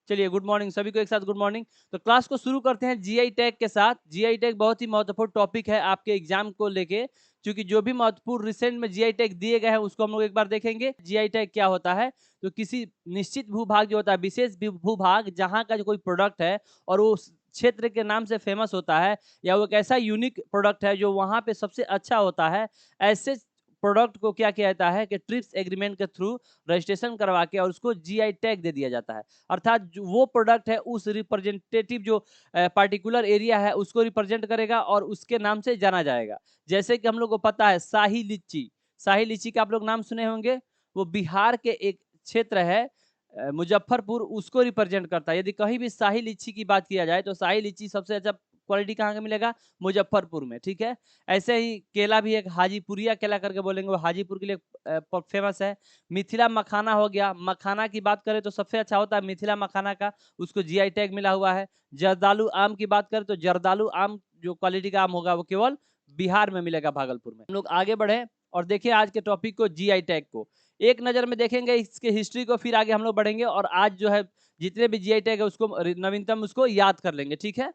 चलिए good morning सभी को एक साथ गुड मॉर्निंग। तो क्लास को शुरू करते हैं जीआई टैग के साथ। जीआई टैग बहुत ही महत्वपूर्ण टॉपिक है आपके एग्जाम को लेके, क्योंकि जो भी महत्वपूर्ण रिसेंट में जीआई टैग दिए गए हैं उसको हम लोग एक बार देखेंगे। जीआई टैग क्या होता है? तो किसी निश्चित भूभाग जो होता है, विशेष भूभाग जहाँ का जो कोई प्रोडक्ट है और वो उस क्षेत्र के नाम से फेमस होता है, या वो एक ऐसा यूनिक प्रोडक्ट है जो वहाँ पे सबसे अच्छा होता है, ऐसे प्रोडक्ट को क्या किया जाता है कि ट्रिप्स एग्रीमेंट के थ्रू रजिस्ट्रेशन करवा के और उसको जीआई टैग दे दिया जाता है। अर्थात वो प्रोडक्ट है उस रिप्रेजेंटेटिव जो पार्टिकुलर एरिया है उसको रिप्रेजेंट करेगा और उसके नाम से जाना जाएगा। जैसे कि हम लोग को पता है शाही लीची, शाही लीची का आप लोग नाम सुने होंगे। वो बिहार के एक क्षेत्र है मुजफ्फरपुर, उसको रिप्रेजेंट करता है। यदि कहीं भी शाही लीची की बात किया जाए तो शाही लीची सबसे अच्छा क्वालिटी कहाँ का मिलेगा? मुजफ्फरपुर में, ठीक है। ऐसे ही केला भी एक हाजीपुरिया केला करके बोलेंगे, वो हाजीपुर के लिए फेमस है। मिथिला मखाना हो गया, मखाना की बात करें तो सबसे अच्छा होता है मिथिला मखाना का, उसको जीआई टैग मिला हुआ है। जर्दालू आम की बात करें तो जर्दालू आम जो क्वालिटी का आम होगा वो केवल बिहार में मिलेगा, भागलपुर में। हम लोग आगे बढ़े और देखिए आज के टॉपिक को, जीआई टैग को एक नज़र में देखेंगे, इसके हिस्ट्री को, फिर आगे हम लोग बढ़ेंगे और आज जो है जितने भी जीआई टैग है उसको नवीनतम उसको याद कर लेंगे, ठीक है।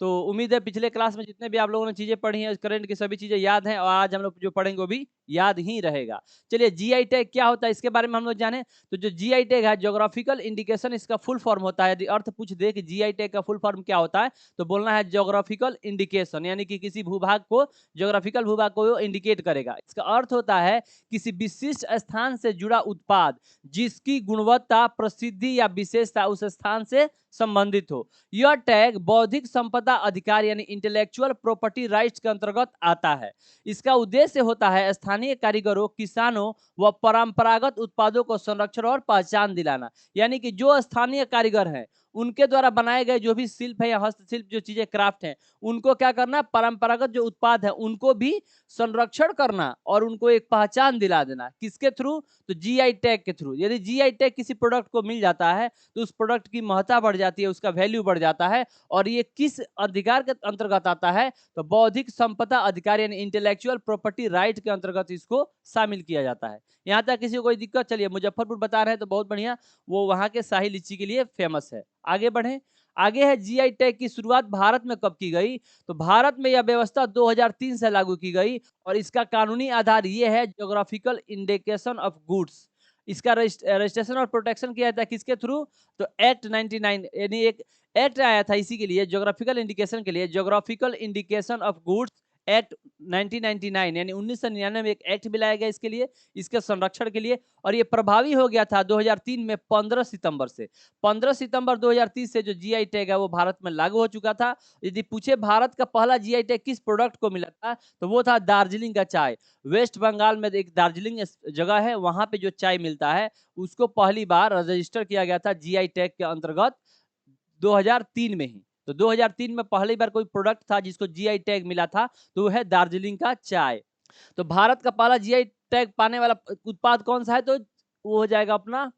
तो उम्मीद है पिछले क्लास में जितने भी आप लोगों ने चीजें पढ़ी हैं करंट की सभी चीजें याद हैं और आज हम लोग जो पढ़ेंगे वो भी याद ही रहेगा। चलिए जीआई टैग क्या होता है इसके बारे में हम लोग जाने। तो जो जीआई टैग है, ज्योग्राफिकल इंडिकेशन, इसका फुल फॉर्म होता है। यदि अर्थ पूछ दे कि जीआई टैग का फुल फॉर्म क्या होता है तो बोलना है ज्योग्राफिकल इंडिकेशन, यानी कि किसी भूभाग को, ज्योग्राफिकल भूभाग को इंडिकेट करेगा। इसका अर्थ होता है किसी विशिष्ट स्थान से जुड़ा उत्पाद जिसकी गुणवत्ता, प्रसिद्धि या विशेषता उस स्थान से संबंधित हो। यह टैग बौद्धिक संपदा अधिकार यानी इंटेलेक्चुअल प्रॉपर्टी राइट्स के अंतर्गत आता है। इसका उद्देश्य होता है स्थानीय कारीगरों, किसानों व परंपरागत उत्पादों को संरक्षण और पहचान दिलाना। यानी कि जो स्थानीय कारीगर हैं उनके द्वारा बनाए गए जो भी शिल्प है या हस्तशिल्प जो चीजें क्राफ्ट हैं उनको क्या करना, परंपरागत जो उत्पाद है उनको भी संरक्षण करना और उनको एक पहचान दिला देना। किसके थ्रू? तो जीआई टैग के थ्रू। यदि जीआई टैग किसी प्रोडक्ट को मिल जाता है तो उस प्रोडक्ट की महत्ता बढ़ जाती है, उसका वैल्यू बढ़ जाता है। और ये किस अधिकार के अंतर्गत आता है? तो बौद्धिक संपदा अधिकार यानी इंटेलेक्चुअल प्रॉपर्टी राइट के अंतर्गत इसको शामिल किया जाता है। यहाँ तक किसी को कोई दिक्कत? चलिए मुजफ्फरपुर बता रहे हैं तो बहुत बढ़िया, वो वहाँ के शाही लीची के लिए फेमस है। आगे बढ़े। आगे है जीआई टैग की शुरुआत भारत में कब की गई? तो भारत में यह व्यवस्था 2003 से लागू की गई और इसका कानूनी आधार ये है ज्योग्राफिकल इंडिकेशन ऑफ गुड्स। इसका रजिस्ट्रेशन और प्रोटेक्शन किया जाता है किसके थ्रू? तो एक्ट 99, यानी एक एक्ट आया था इसी के लिए, ज्योग्राफिकल इंडिकेशन के लिए, geographical indication of goods act 1999, यानी 1999 में एक एक्ट भी लाया गया इसके लिए, इसके संरक्षण के लिए। और ये प्रभावी हो गया था 2003 में 15 सितंबर से। 15 सितंबर 2030 से जो जीआई टैग है वो भारत में लागू हो चुका था। यदि पूछे भारत का पहला जीआई टैग किस प्रोडक्ट को मिला था तो वो था दार्जिलिंग का चाय। वेस्ट बंगाल में एक दार्जिलिंग जगह है, वहां पे जो चाय मिलता है उसको पहली बार रजिस्टर किया गया था जीआई टैग के अंतर्गत 2003 में ही। तो 2003 में पहली बार कोई प्रोडक्ट था जिसको जीआई टैग मिला था, तो वो है दार्जिलिंग का चाय। तो भारत का पहला जीआई टैग पाने वाला उत्पाद कौन सा है? तो वो हो जाएगा अपना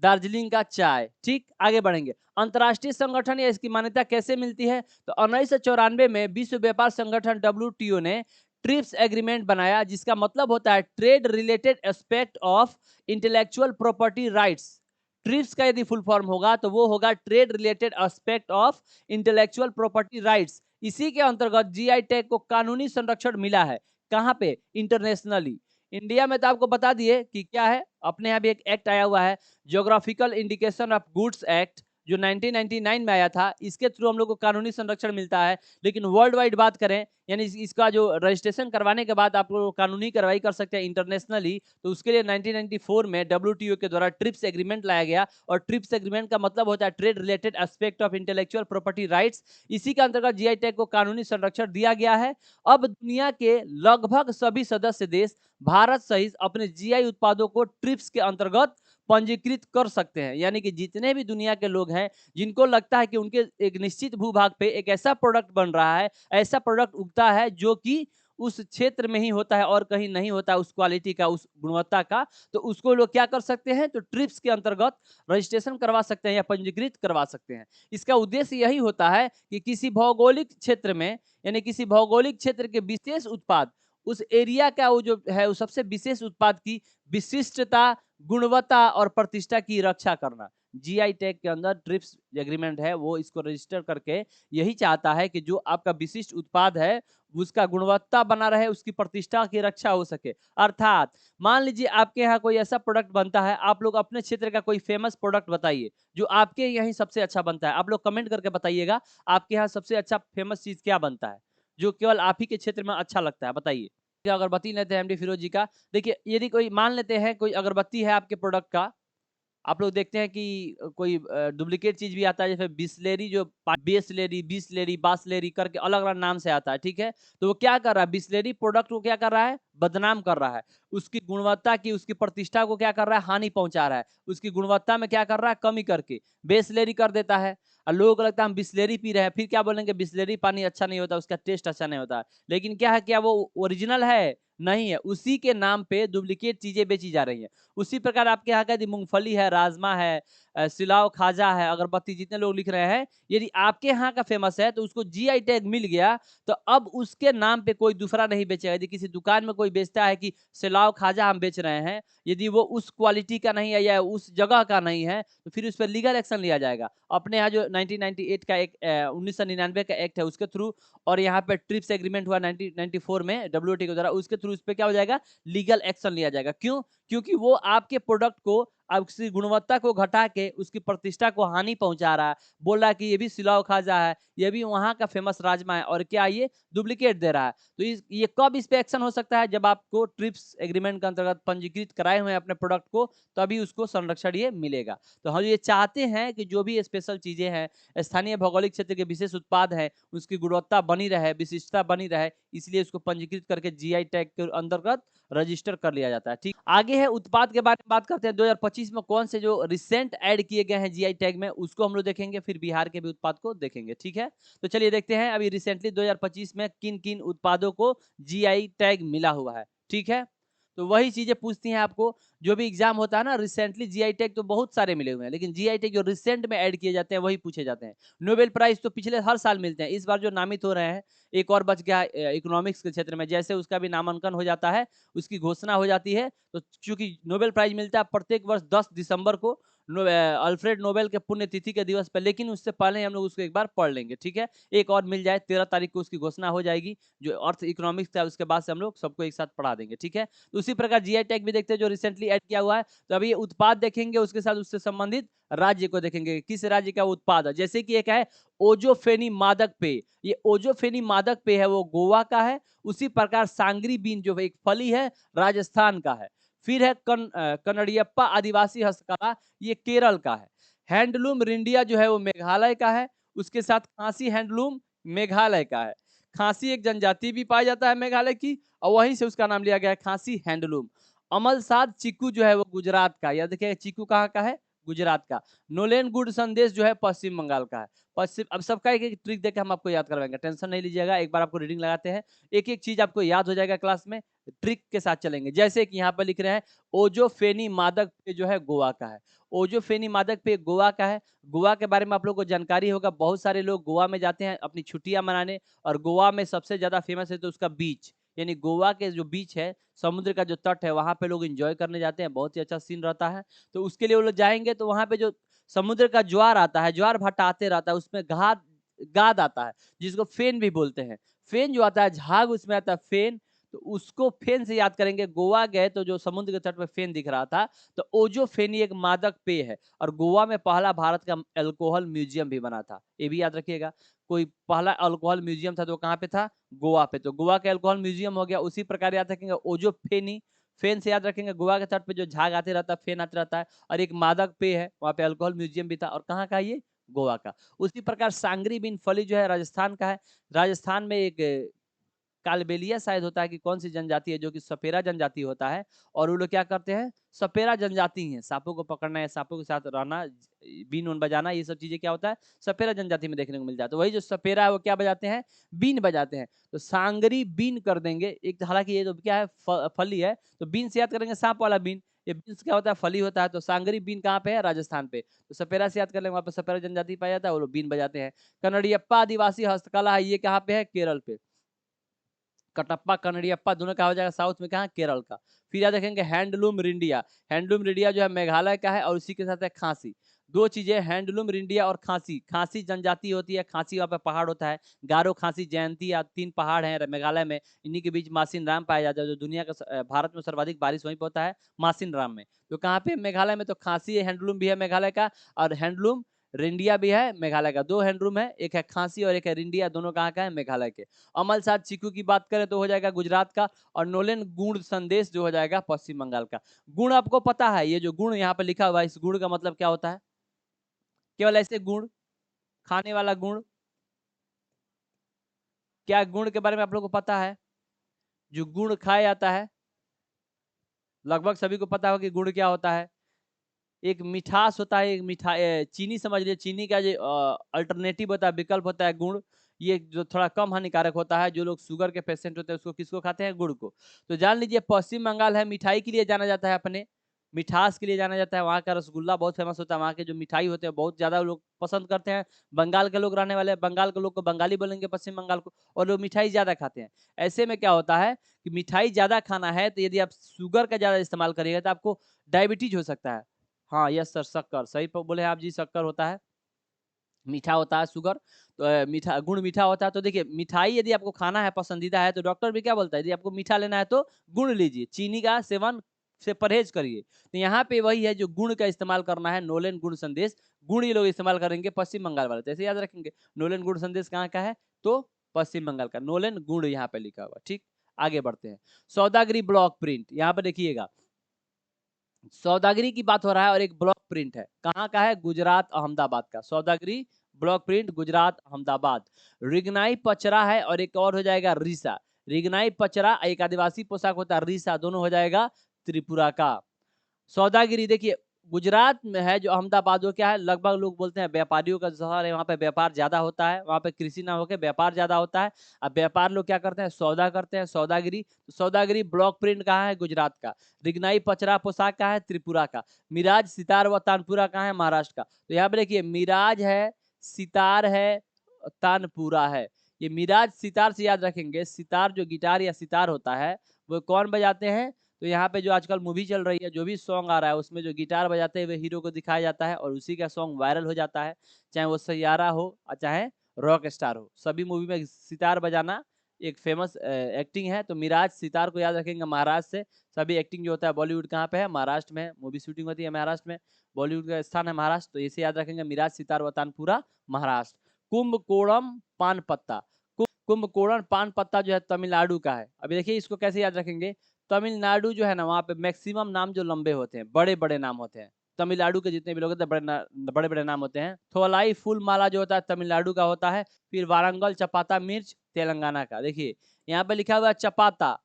दार्जिलिंग का चाय। ठीक, आगे बढ़ेंगे। अंतर्राष्ट्रीय संगठन या इसकी मान्यता कैसे मिलती है? तो 1994 में विश्व व्यापार संगठन डब्ल्यूटीओ ने ट्रिप्स एग्रीमेंट बनाया, जिसका मतलब होता है trade related aspect of intellectual property rights. Trips का यदि फुल फॉर्म होगा तो वो होगा trade related aspect of intellectual property rights. इसी के अंतर्गत जीआई टैग को कानूनी संरक्षण मिला है। कहां पे? इंटरनेशनली। इंडिया में तो आपको बता दिए कि क्या है, अपने यहाँ भी एक एक्ट आया हुआ है, geographical indication of goods act, जो 1999 में आया था। इसके थ्रू हम लोग को कानूनी संरक्षण मिलता है। लेकिन वर्ल्ड वाइड बात करें, यानी इसका जो रजिस्ट्रेशन करवाने के बाद आप लोग कानूनी कार्रवाई कर सकते हैं इंटरनेशनली, तो उसके लिए 1994 में डब्ल्यूटीओ के द्वारा ट्रिप्स एग्रीमेंट लाया गया। और ट्रिप्स एग्रीमेंट का मतलब होता है trade related aspect of intellectual property rights. इसी के अंतर्गत जीआई टैग को कानूनी संरक्षण दिया गया है। अब दुनिया के लगभग सभी सदस्य देश भारत सहित अपने जीआई उत्पादों को ट्रिप्स के अंतर्गत पंजीकृत कर सकते हैं। यानी कि जितने भी दुनिया के लोग हैं जिनको लगता है कि उनके एक निश्चित भूभाग पे एक ऐसा प्रोडक्ट बन रहा है, ऐसा प्रोडक्ट उगता है जो कि उस क्षेत्र में ही होता है और कहीं नहीं होता, उस क्वालिटी का, उस गुणवत्ता का, तो उसको लोग क्या कर सकते हैं? तो ट्रिप्स के अंतर्गत रजिस्ट्रेशन करवा सकते हैं या पंजीकृत करवा सकते हैं। इसका उद्देश्य यही होता है कि किसी भौगोलिक क्षेत्र में, यानी किसी भौगोलिक क्षेत्र के विशेष उत्पाद, उस एरिया का वो जो है वो सबसे विशेष उत्पाद की विशिष्टता, गुणवत्ता और प्रतिष्ठा की रक्षा करना। जीआई टैग के अंदर ट्रिप्स एग्रीमेंट है वो इसको रजिस्टर करके यही चाहता है कि जो आपका विशिष्ट उत्पाद है उसका गुणवत्ता बना रहे, उसकी प्रतिष्ठा की रक्षा हो सके। अर्थात मान लीजिए आपके यहाँ कोई ऐसा प्रोडक्ट बनता है, आप लोग अपने क्षेत्र का कोई फेमस प्रोडक्ट बताइए जो आपके यहीं सबसे अच्छा बनता है। आप लोग कमेंट करके बताइएगा आपके यहाँ सबसे अच्छा फेमस चीज क्या बनता है जो केवल आप ही के क्षेत्र में अच्छा लगता है, बताइए। अगरबत्ती लेते हैं एमडी फिरोज जी का। देखिए यदि कोई मान लेते हैं कोई अगरबत्ती है आपके प्रोडक्ट का, आप लोग देखते हैं कि कोई डुप्लीकेट चीज़ भी आता है जैसे बिसलेरी जो बेसलेरी, बिसलेरी, बासलेरी करके अलग-अलग नाम से आता है, ठीक है? तो वो क्या कर रहा है बिसलेरी प्रोडक्ट को क्या कर रहा है? बदनाम कर रहा है। उसकी गुणवत्ता की, उसकी प्रतिष्ठा को क्या कर रहा है? हानि पहुँचा रहा है। उसकी गुणवत्ता में क्या कर रहा है? कमी करके बेसलेरी कर देता है। और लोगों को लगता है हम बिसलेरी पी रहे हैं, फिर क्या बोलेंगे बिसलेरी पानी अच्छा नहीं होता, उसका टेस्ट अच्छा नहीं होता। लेकिन क्या है, क्या वो ओरिजिनल है? नहीं है। उसी के नाम पे डुप्लीकेट चीज़ें बेची जा रही हैं। उसी प्रकार आपके यहाँ का यदि मूँगफली है, राजमा है, सिलाव खाजा है, अगरबत्ती जितने लोग लिख रहे हैं, यदि आपके यहाँ का फ़ेमस है तो उसको जीआई टैग मिल गया, तो अब उसके नाम पे कोई दूसरा नहीं बेचेगा। यदि किसी दुकान में कोई बेचता है कि सिलाव खाजा हम बेच रहे हैं, यदि वो उस क्वालिटी का नहीं है या उस जगह का नहीं है, तो फिर उस पे लीगल एक्शन लिया जाएगा। अपने यहाँ जो 1998 का एक 1999 का एक्ट है उसके थ्रू, और यहाँ पे ट्रिप्स एग्रीमेंट हुआ 1994 में डब्ल्यूटीओ के द्वारा, उसके थ्रू उस पे क्या हो जाएगा? लीगल एक्शन लिया जाएगा। क्यों? क्योंकि वो आपके प्रोडक्ट को उसकी गुणवत्ता को घटा के उसकी प्रतिष्ठा को हानि पहुंचा रहा है। बोल रहा है कि ये भी सिलाव खाजा है, ये भी वहाँ का फेमस राजमा है, और क्या ये डुप्लीकेट दे रहा है। तो ये कब इस पे एक्शन हो सकता है? जब आपको ट्रिप्स एग्रीमेंट के अंतर्गत पंजीकृत कराए हुए हैं अपने प्रोडक्ट को, तभी उसको संरक्षण ये मिलेगा। तो हम ये चाहते हैं कि जो भी स्पेशल चीजें हैं, स्थानीय भौगोलिक क्षेत्र के विशेष उत्पाद है, उसकी गुणवत्ता बनी रहे, विशिष्टता बनी रहे, इसलिए उसको पंजीकृत करके जीआई टैग के अंतर्गत रजिस्टर कर लिया जाता है। ठीक, आगे है उत्पाद के बारे में बात करते हैं। 2025 में कौन से जो रिसेंट ऐड किए गए हैं जीआई टैग में, उसको हम लोग देखेंगे, फिर बिहार के भी उत्पाद को देखेंगे। ठीक है, तो चलिए देखते हैं अभी रिसेंटली 2025 में किन किन उत्पादों को जीआई टैग मिला हुआ है। ठीक है, तो वही चीजें पूछती हैं आपको। जो भी एग्जाम होता है ना, रिसेंटली जीआई टैग तो बहुत सारे मिले हुए हैं, लेकिन जीआई टैग जो रिसेंट में ऐड किए जाते हैं वही पूछे जाते हैं। नोबेल प्राइज तो पिछले हर साल मिलते हैं, इस बार जो नामित हो रहे हैं, एक और बच गया इकोनॉमिक्स के क्षेत्र में, जैसे उसका भी नामांकन हो जाता है, उसकी घोषणा हो जाती है, तो चूंकि नोबेल प्राइज मिलता है प्रत्येक वर्ष 10 दिसंबर को अल्फ्रेड नोबेल के पुण्यतिथि के दिवस पर, लेकिन उससे पहले हम लोग उसको एक बार पढ़ लेंगे। ठीक है, एक और मिल जाए, 13 तारीख को उसकी घोषणा हो जाएगी, जो अर्थ इकोनॉमिक्स था उसके बाद से हम लोग सबको एक साथ पढ़ा देंगे। ठीक है, तो उसी प्रकार जीआई टैग भी देखते हैं जो रिसेंटली ऐड किया हुआ है। तो अभी ये उत्पाद देखेंगे, उसके साथ उससे संबंधित राज्य को देखेंगे, किस राज्य का उत्पाद है। जैसे कि एक है ओजोफेनी मादक पेय, ये ओजोफेनी मादक पेय है वो गोवा का है। उसी प्रकार सांगरी बीन जो एक फली है, राजस्थान का है। फिर है कनड़ियप्पा आदिवासी हस्तकला, ये केरल का है। हैंडलूम रिंडिया जो है वो मेघालय का है। उसके साथ खांसी हैंडलूम मेघालय का है। खांसी एक जनजाति भी पाया जाता है मेघालय की, और वहीं से उसका नाम लिया गया है खांसी हैंडलूम। अमलसाद चीकू जो है वो गुजरात का, यह देखिए चीकू कहाँ का है? गुजरात का। नोलेन गुड संदेश जो है पश्चिम बंगाल का है। पश्चिम, अब सबका एक एक ट्रिक देके हम आपको याद करवाएंगे, टेंशन नहीं लीजिएगा। एक बार आपको रीडिंग लगाते हैं, एक एक चीज आपको याद हो जाएगा क्लास में, ट्रिक के साथ चलेंगे। जैसे कि यहाँ पर लिख रहे हैं ओजोफेनी मादक पे जो है गोवा का है। ओजोफेनी मादक पे गोवा का है। गोवा के बारे में आप लोग को जानकारी होगा, बहुत सारे लोग गोवा में जाते हैं अपनी छुट्टियां मनाने, और गोवा में सबसे ज्यादा फेमस है तो उसका बीच, यानी गोवा के जो बीच है, समुद्र का जो तट है, वहां पे लोग एंजॉय करने जाते हैं, बहुत ही अच्छा सीन रहता है। तो उसके लिए वो लोग जाएंगे तो वहां पे जो समुद्र का ज्वार आता है, ज्वार भाटा आते रहता है, उसमें घात गाद आता है, जिसको फेन भी बोलते हैं। फेन जो आता है, झाग उसमें आता है फेन, तो उसको फेन से याद करेंगे। गोवा गए तो जो समुद्र के तट पे फेन दिख रहा था, तो ओजोफेनी एक मादक पेय है, और गोवा में पहला भारत का अल्कोहल म्यूजियम भी बना था, ये भी याद रखिएगा। कोई पहला अल्कोहल म्यूजियम था तो कहाँ पे था? गोवा पे, तो गोवा के अल्कोहल म्यूजियम हो गया। उसी प्रकार याद रखेंगे ओजोफेनी, फेन से याद रखेंगे गोवा के तट पे जो झाग आते रहता है, फेन आते रहता है, और एक मादक पेय है, वहां पे अल्कोहल म्यूजियम भी था, और कहाँ का ये? गोवा का। उसी प्रकार सांगरी बिन फली जो है राजस्थान का है। राजस्थान में एक कालबेलिया शायद होता है कि कौन सी जनजाति है, जो कि सपेरा जनजाति होता है, और वो लोग क्या करते हैं? सपेरा जनजाति है, सांपों को पकड़ना या सांपों के साथ रहना, बीन उन बजाना, ये सब चीजें क्या होता है? सपेरा जनजाति में देखने को मिल जाता है। वही जो सपेरा है वो क्या बजाते हैं? बीन बजाते हैं। तो सांगरी बीन कर देंगे एक, हालांकि ये तो क्या है? फली है, तो बीन से याद करेंगे सांप वाला बीन। ये बीन क्या होता है? फली होता है। तो सांगरी बीन कहाँ पे है? राजस्थान पे। तो सपेरा से याद कर लेंगे, वहां पे सपेरा जनजाति पाया जाता है, वो लोग बीन बजाते हैं। कनड़ियप्पा आदिवासी हस्तकला है, ये कहाँ पे है? केरल पे। कटप्पा कनड़ियप्पा दोनों का हो जाएगा साउथ में, कहाँ? केरल का। फिर याद रखेंगे हैंडलूम रिंडिया, हैंडलूम रिंडिया जो है मेघालय का है, और उसी के साथ है खांसी। दो चीजें, हैंडलूम रिंडिया और खांसी। खांसी जनजाति होती है, खांसी वहाँ पे पहाड़ होता है, गारो, खांसी, जयंती, या 3 पहाड़ हैं मेघालय में। इन्हीं के बीच मासिन राम पाया जाता है, जो दुनिया का भारत में सर्वाधिक बारिश वहीं पर होता है, मासिन राम में। तो कहाँ पे? मेघालय में। तो खांसी हैंडलूम भी है मेघालय का, और हैंडलूम रिंडिया भी है मेघालय का। 2 हैंडलूम है, एक है खांसी और एक है रिंडिया, दोनों कहाँ का है? मेघालय के। अमल साथ चीकू की बात करें तो हो जाएगा गुजरात का, और नोलेन गुण संदेश जो हो जाएगा पश्चिम बंगाल का। गुण आपको पता है, ये जो गुण यहाँ पे लिखा हुआ है, इस गुण का मतलब क्या होता है? केवल ऐसे गुण, खाने वाला गुण। क्या गुण के बारे में आप लोगों को पता है? जो गुण खाया जाता है, लगभग सभी को पता होगा कि गुण क्या होता है। एक मिठास होता है, एक चीनी समझ लीजिए, चीनी का जो अल्टरनेटिव होता है, विकल्प होता है गुड़। ये जो थोड़ा कम हानिकारक होता है, जो लोग शुगर के पेशेंट होते हैं उसको किसको खाते हैं? गुड़ को। तो जान लीजिए पश्चिम बंगाल है, मिठाई के लिए जाना जाता है, अपने मिठास के लिए जाना जाता है। वहाँ का रसगुल्ला बहुत फेमस होता है, वहाँ के जो मिठाई होते हैं बहुत ज्यादा लोग पसंद करते हैं। बंगाल के लोग रहने वाले, बंगाल के लोग को बंगाली बोलेंगे पश्चिम बंगाल को, और लोग मिठाई ज्यादा खाते हैं। ऐसे में क्या होता है कि मिठाई ज्यादा खाना है, तो यदि आप शुगर का ज्यादा इस्तेमाल करिएगा तो आपको डायबिटीज हो सकता है। हाँ यस सर, शक्कर सही बोले आप जी, शक्कर होता है, मीठा होता है शुगर। तो मीठा गुण मीठा होता है। तो देखिए मिठाई यदि आपको खाना है, पसंदीदा है, तो डॉक्टर भी क्या बोलता है? यदि आपको मीठा लेना है तो गुण लीजिए, चीनी का सेवन से परहेज करिए। तो यहाँ पे वही है, जो गुण का इस्तेमाल करना है, नोलेन गुण संदेश। गुण ये लोग इस्तेमाल करेंगे पश्चिम बंगाल वाले, तो ऐसे याद रखेंगे। नोलेन गुण संदेश कहाँ का है? तो पश्चिम बंगाल का। नोलेन गुण यहाँ पे लिखा हुआ। ठीक, आगे बढ़ते हैं। सौदागरी ब्लॉक प्रिंट, यहाँ पे देखिएगा सौदागरी की बात हो रहा है, और एक ब्लॉक प्रिंट है, कहाँ का है? गुजरात अहमदाबाद का। सौदागरी ब्लॉक प्रिंट गुजरात अहमदाबाद। रिगनाई पचरा है, और एक और हो जाएगा रीसा। रिगनाई पचरा एक आदिवासी पोशाक होता है, रीसा दोनों हो जाएगा त्रिपुरा का। सौदागिरी देखिए गुजरात में है, जो अहमदाबाद, वो क्या है? लगभग लोग बोलते हैं व्यापारियों का शहर है, वहाँ पे व्यापार ज्यादा होता है, वहाँ पे कृषि ना होकर व्यापार ज्यादा होता है। अब व्यापार लोग क्या करते हैं? सौदा करते हैं, सौदागिरी। तो सौदागिरी ब्लॉक प्रिंट कहाँ है? गुजरात का। रिगनाई पचरा पोशाक कहाँ है? त्रिपुरा का। मिराज सितार व तानपुरा कहाँ है? महाराष्ट्र का। तो यहाँ पे देखिए मिराज है, सितार है, तानपुरा है। ये मिराज सितार से याद रखेंगे, सितार जो गिटार या सितार होता है वो कौन बजाते हैं? तो यहाँ पे जो आजकल मूवी चल रही है, जो भी सॉन्ग आ रहा है, उसमें जो गिटार बजाते हुए हीरो को दिखाया जाता है, और उसी का सॉन्ग वायरल हो जाता है, चाहे वो सैयारा हो और चाहे रॉक स्टार हो, सभी मूवी में सितार बजाना एक फेमस एक्टिंग है। तो मिराज सितार को याद रखेंगे महाराष्ट्र से। सभी एक्टिंग जो होता है बॉलीवुड कहाँ पे है? महाराष्ट्र में। मूवी शूटिंग होती है महाराष्ट्र में, बॉलीवुड का स्थान है महाराष्ट्र, तो इसे याद रखेंगे, मिराज सितार वतानपुरा महाराष्ट्र। कुंभकोणम पान पत्ता, कुंभकोणम पान पत्ता जो है तमिलनाडु का है। अभी देखिए इसको कैसे याद रखेंगे। तमिलनाडु जो है ना, वहाँ पे मैक्सिमम नाम जो लंबे होते हैं, बड़े बड़े नाम होते हैं। तमिलनाडु के जितने भी लोग होते हैं बड़े बड़े नाम होते हैं। थोलाई फूल माला जो होता है तमिलनाडु का होता है। फिर वारंगल चपाता मिर्च तेलंगाना का। देखिए यहाँ पे लिखा हुआ है चपाता।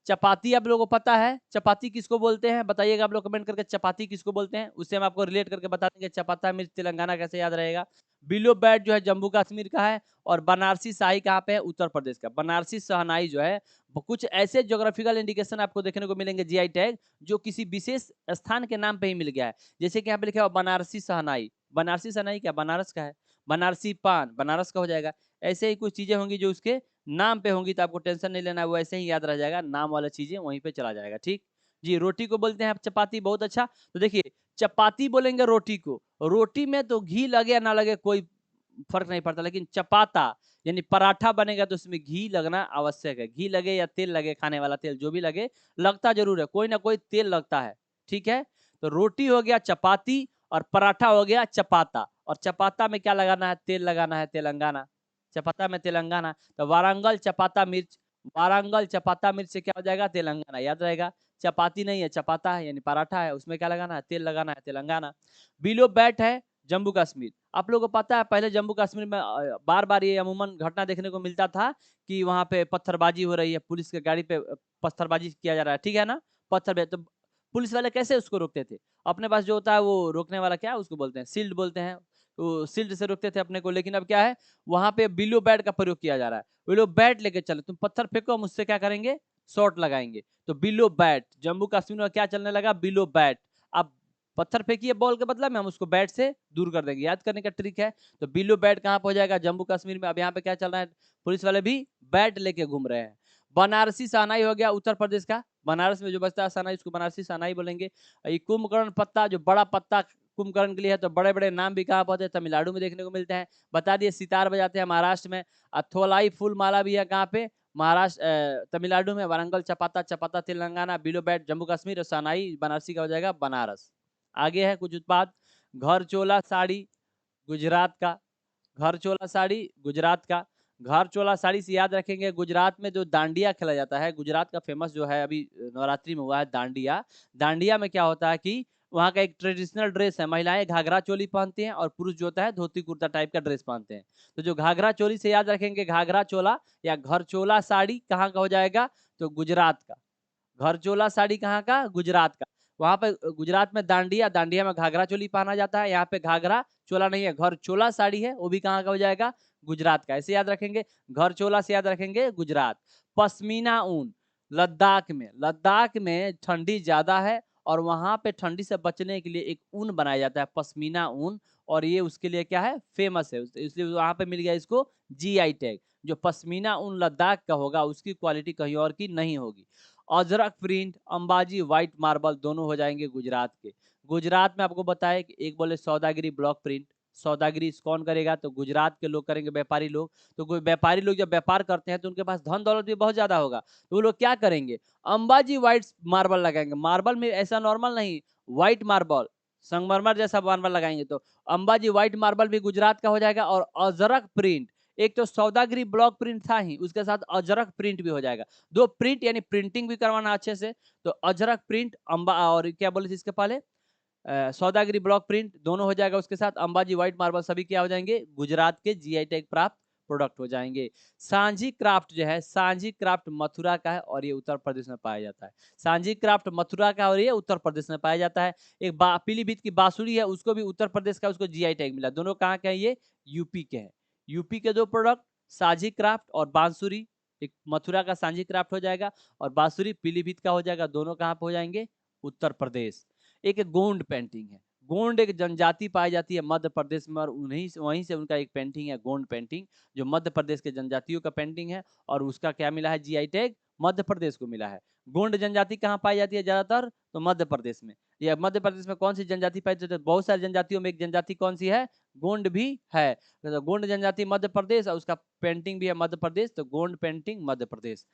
चपाती आप लोगों को पता है? चपाती किसको बोलते हैं बताइएगा आप लोग कमेंट करके, चपाती किसको बोलते हैं, उससे हम आपको रिलेट करके बता देंगे। चपाता मिर्च तेलंगाना कैसे याद रहेगा। बिलो बैट जो है जम्मू कश्मीर का है, और बनारसी शाही कहाँ पे है? उत्तर प्रदेश का। बनारसी शहनाई जो है, कुछ ऐसे ज्योग्राफिकल इंडिकेशन आपको देखने को मिलेंगे जीआई टैग, जो किसी विशेष स्थान के नाम पे ही मिल गया है। जैसे कि यहाँ पे लिखा हुआ बनारसी शहनाई। बनारसी शहनाई क्या? बनारस का है। बनारसी पान बनारस का हो जाएगा। ऐसे ही कुछ चीजें होंगी जो उसके नाम पे होंगी, तो आपको टेंशन नहीं लेना है, वो ऐसे ही याद रह जाएगा, नाम वाला चीजें वहीं पे चला जाएगा। ठीक जी। रोटी को बोलते हैं आप चपाती, बहुत अच्छा। तो देखिए चपाती बोलेंगे रोटी को, रोटी में तो घी लगे या ना लगे कोई फर्क नहीं पड़ता, लेकिन चपाता यानी पराठा बनेगा तो उसमें घी लगना आवश्यक है। घी लगे या तेल लगे, खाने वाला तेल जो भी लगे, लगता जरूर है, कोई ना कोई तेल लगता है। ठीक है, तो रोटी हो गया चपाती, और पराठा हो गया चपाता। और चपाता में क्या लगाना है? तेल लगाना है, तेलंगाना। चपाता में तेलंगाना। तो वारंगल चपाता मिर्च, वारंगल चपाता मिर्च से क्या हो जाएगा? तेलंगाना याद रहेगा। चपाती नहीं है, चपाता है, यानी पराठा है, उसमें क्या लगाना है? तेल लगाना है, तेलंगाना। बिलो बैट है जम्मू कश्मीर। आप लोगों को पता है पहले जम्मू कश्मीर में बार बार ये अमूमन घटना देखने को मिलता था कि वहां पे पत्थरबाजी हो रही है, पुलिस के गाड़ी पे पत्थरबाजी किया जा रहा है, ठीक है ना? पत्थर, तो पुलिस वाले कैसे उसको रोकते थे? अपने पास जो होता है वो रोकने वाला, क्या उसको बोलते हैं? शील्ड बोलते हैं। तो शील्ड से रोकते थे अपने को। लेकिन अब क्या है, वहां पे बिलो बैट का प्रयोग किया जा रहा है। वो लोग बैट लेके चले, तुम पत्थर फेंको, हम उससे क्या करेंगे? शॉट लगाएंगे। तो बिलो बैट जम्मू कश्मीर में क्या चलने लगा? Below bat. अब पत्थर फेंकिए बॉल के बदला में, हम उसको बैट से दूर कर देंगे। याद करने का ट्रिक है। तो बिलो बैट कहाँ पे हो जाएगा? जम्मू कश्मीर में। अब यहाँ पे क्या चल रहा है? पुलिस वाले भी बैट लेके घूम रहे हैं। बनारसी शहनाई हो गया उत्तर प्रदेश का। बनारस में जो बचता है शहनाई, उसको बनारसी शहनाई बोलेंगे। ये कुंभकर्ण पत्ता, जो बड़ा पत्ता कुंभकर्ण के लिए है। तो बड़े बड़े नाम भी कहाँ पर तमिलनाडु में देखने को मिलते हैं। बता दिए सितार बजाते हैं महाराष्ट्र में। अथोलाई फूल माला भी है कहाँ पे, महाराष्ट्र तमिलनाडु में। वारंगल चपाता, चपाता तेलंगाना, बिलो बैट जम्मू कश्मीर और सनाई बनारसी का हो जाएगा बनारस। आगे है कुछ उत्पाद, घर चोला साड़ी गुजरात का, घर चोला साड़ी गुजरात का। घर चोला साड़ी से याद रखेंगे गुजरात में जो डांडिया खेला जाता है, गुजरात का फेमस जो है अभी नवरात्रि में हुआ है डांडिया। डांडिया में क्या होता है कि वहाँ का एक ट्रेडिशनल ड्रेस है, महिलाएं घाघरा चोली पहनती हैं और पुरुष जो होता है धोती कुर्ता टाइप का ड्रेस पहनते हैं। तो जो घाघरा चोली से याद रखेंगे घाघरा चोला या घर चोला साड़ी कहाँ का हो जाएगा, तो गुजरात का। घर चोला साड़ी कहाँ का, गुजरात का। वहां पे गुजरात में डांडिया, डांडिया में घाघरा चोली पहना जाता है। यहाँ पे घाघरा चोला नहीं है, घर चोला साड़ी है, वो भी कहाँ का हो जाएगा, गुजरात का। ऐसे याद रखेंगे, घर चोला से याद रखेंगे गुजरात। पश्मीना ऊन लद्दाख में, लद्दाख में ठंडी ज्यादा है और वहां पे ठंडी से बचने के लिए एक ऊन बनाया जाता है पश्मीना ऊन, और ये उसके लिए क्या है, फेमस है, इसलिए वहां पे मिल गया इसको जीआई टैग। जो पश्मीना ऊन लद्दाख का होगा उसकी क्वालिटी कहीं और की नहीं होगी। Ajrak print, Ambaji white marble दोनों हो जाएंगे गुजरात के। गुजरात में आपको बताया कि एक बोले सौदागिरी ब्लॉक प्रिंट, सौदागिरी कौन करेगा, तो गुजरात के लोग करेंगे, व्यापारी लोग। तो कोई व्यापारी लोग जब व्यापार करते हैं तो उनके पास धन दौलत भी बहुत ज्यादा होगा, तो वो लोग क्या करेंगे, अंबाजी व्हाइट मार्बल लगाएंगे। मार्बल में ऐसा नॉर्मल नहीं, व्हाइट मार्बल संगमरमर जैसा मार्बल लगाएंगे। तो अंबाजी व्हाइट मार्बल भी गुजरात का हो जाएगा। और अजरक प्रिंट, एक तो सौदागिरी ब्लॉक प्रिंट था ही, उसके साथ अजरक प्रिंट भी हो जाएगा। दो प्रिंट यानी प्रिंटिंग भी करवाना अच्छे से। तो अजरक प्रिंट अंबा और क्या बोले इसके पहले सौदागिरी ब्लॉक प्रिंट दोनों हो जाएगा। उसके साथ अंबाजी व्हाइट मार्बल सभी क्या हो जाएंगे, गुजरात के जीआई टैग प्राप्त प्रोडक्ट हो जाएंगे। सांझी क्राफ्ट जो है, सांझी क्राफ्ट मथुरा का है और ये उत्तर प्रदेश में पाया जाता है। सांझी क्राफ्ट मथुरा का और ये उत्तर प्रदेश में पाया जाता है। एक पीलीभीत की बांसुरी है, उसको भी उत्तर प्रदेश का, उसको जीआई टैग मिला। दोनों कहाँ के हैं, ये यूपी के हैं। यूपी के दो प्रोडक्ट सांझी क्राफ्ट और बांसुरी, एक मथुरा का सांझी क्राफ्ट हो जाएगा और बांसुरी पीलीभीत का हो जाएगा। दोनों कहाँ पे हो जाएंगे, उत्तर प्रदेश। एक गोंड पेंटिंग है, गोंड एक जनजाति पाई जाती है मध्य प्रदेश में और उन्हीं वहीं से उनका एक पेंटिंग है गोंड पेंटिंग, जो मध्य प्रदेश के जनजातियों का पेंटिंग है और उसका क्या मिला है, जीआई टैग मध्य प्रदेश को मिला है। गोंड जनजाति कहाँ पाई जाती है ज्यादातर, तो मध्य प्रदेश में। या मध्य प्रदेश में कौन सी जनजाति पाई जाती है, बहुत सारी जनजातियों में एक जनजाति कौन सी है, गोंड भी है। तो गोंड जनजाति मध्य प्रदेश और उसका पेंटिंग भी है मध्य प्रदेश, तो गोंड पेंटिंग मध्य प्रदेश।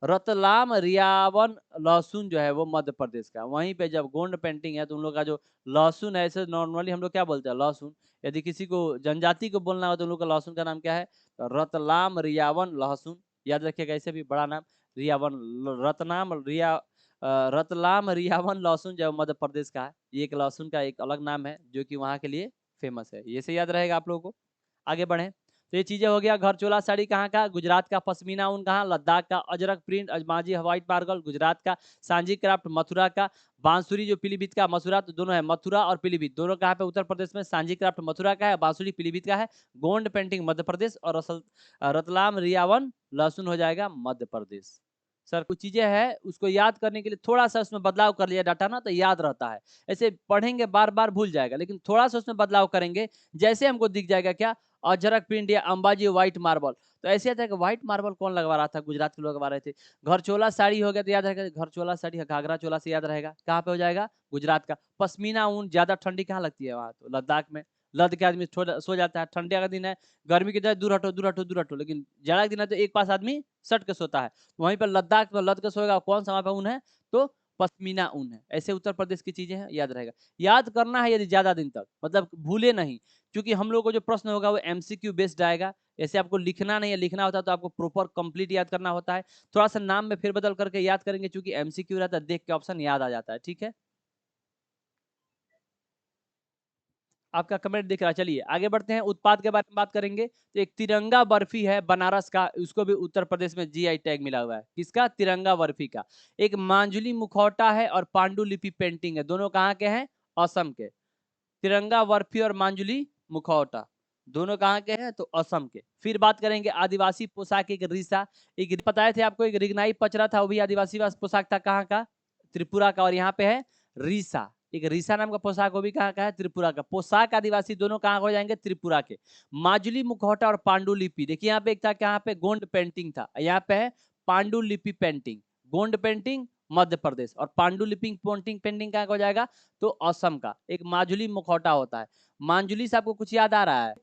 रतलाम रियावन लहसुन जो है वो मध्य प्रदेश का। वहीं पे जब गोंड पेंटिंग है तो उन लोग का जो लहसुन है, ऐसे नॉर्मली हम लोग क्या बोलते हैं लहसुन, यदि किसी को जनजाति को बोलना हो तो उन लोग का लहसुन का नाम क्या है, तो रतलाम रियावन लहसुन। याद रखिएगा, ऐसे भी बड़ा नाम रियावन, रतलाम रियावन लहसुन जो मध्य प्रदेश का है, ये एक लहसुन का एक अलग नाम है जो कि वहाँ के लिए फेमस है। ये से याद रहेगा आप लोगों को। आगे बढ़े, तो ये चीजें हो गया। घर चोला साड़ी कहाँ का, गुजरात का। पश्मीना ऊन कहाँ, लद्दाख का। अजरक प्रिंट अजमाजी व्हाइट मार्बल गुजरात का। सांझी क्राफ्ट मथुरा का। बांसुरी जो पीलीभीत का, मथुरा, तो दोनों है, मथुरा और पीलीभीत दोनों कहाँ पे, उत्तर प्रदेश में। सांझी क्राफ्ट मथुरा का है, बांसुरी पीलीभीत का है। गोंड पेंटिंग मध्य प्रदेश और रतलाम रियावन लहसुन हो जाएगा मध्य प्रदेश। सर कुछ चीजें हैं उसको याद करने के लिए थोड़ा सा उसमें बदलाव कर लिया डाटा ना, तो याद रहता है। ऐसे पढ़ेंगे बार बार भूल जाएगा, लेकिन थोड़ा सा उसमें बदलाव करेंगे, जैसे हमको दिख जाएगा क्या, अजरक प्रिंट या अंबाजी व्हाइट मार्बल। तो ऐसे आता है कि व्हाइट मार्बल कौन लगवा रहा था, गुजरात के लोग लगवा रहे थे। घर चोला साड़ी हो गया तो याद रहेगा, घर चोला साड़ी घाघरा चोला से याद रहेगा, कहाँ पे हो जाएगा, गुजरात का। पश्मीना ऊन ज्यादा ठंडी कहाँ लगती है वहां, तो लद्दाख में। लद के आदमी सो जाता है, ठंडी का दिन है, गर्मी के दिन दूर हटो दूर हटो दूर हटो, लेकिन जाड़ा के दिन है तो एक पास आदमी सट के सोता है। वहीं पर लद्दाख में लद के सोएगा, कौन सा वहां पर ऊन है, तो पश्मीना ऊन है। ऐसे उत्तर प्रदेश की चीजें हैं, याद रहेगा। याद करना है यदि ज्यादा दिन तक, मतलब भूले नहीं, क्योंकि हम लोग को जो प्रश्न होगा वो एमसीक्यू बेस्ड आएगा। ऐसे आपको लिखना नहीं है, लिखना होता है तो आपको प्रॉपर कंप्लीट याद करना होता है। थोड़ा सा नाम में फेरबदल करके याद करेंगे, क्योंकि एमसीक्यू रहता है, देख के ऑप्शन याद आ जाता है, ठीक है। आपका कमेंट दिख रहा है। चलिए आगे बढ़ते हैं, उत्पाद के बारे में बात करेंगे। तो एक तिरंगा बर्फी है बनारस का, उसको भी उत्तर प्रदेश में जीआई टैग मिला हुआ है। किसका, तिरंगा बर्फी का। एक मांजुली मुखौटा है और पांडुलिपि पेंटिंग है, दोनों कहाँ के हैं, असम के। तिरंगा बर्फी और मांजुली मुखौटा दोनों कहाँ के हैं, तो असम के। फिर बात करेंगे आदिवासी पोशाक, एक रीसा, एक बताए थे आपको, एक रिगनाई पचरा था, वो भी आदिवासी पोशाक था, कहाँ का, त्रिपुरा का। और यहाँ पे है रीसा, एक रीसा नाम का पोशाक, वो भी कहाँ का है, त्रिपुरा का। पोशाक आदिवासी दोनों कहाँ हो जाएंगे, त्रिपुरा के। माजुली मुखौटा और पांडुलिपि, देखिए यहाँ पे एक था, यहाँ पे गोंड पेंटिंग था, यहाँ पे है पांडुलिपि पेंटिंग। गोंड पेंटिंग मध्य प्रदेश। और पांडुलिपि पेंटिंग पेंटिंग कहाँ का हो जाएगा, तो असम का। एक माजुली मुखौटा होता है। मांजुली से आपको कुछ याद आ रहा है,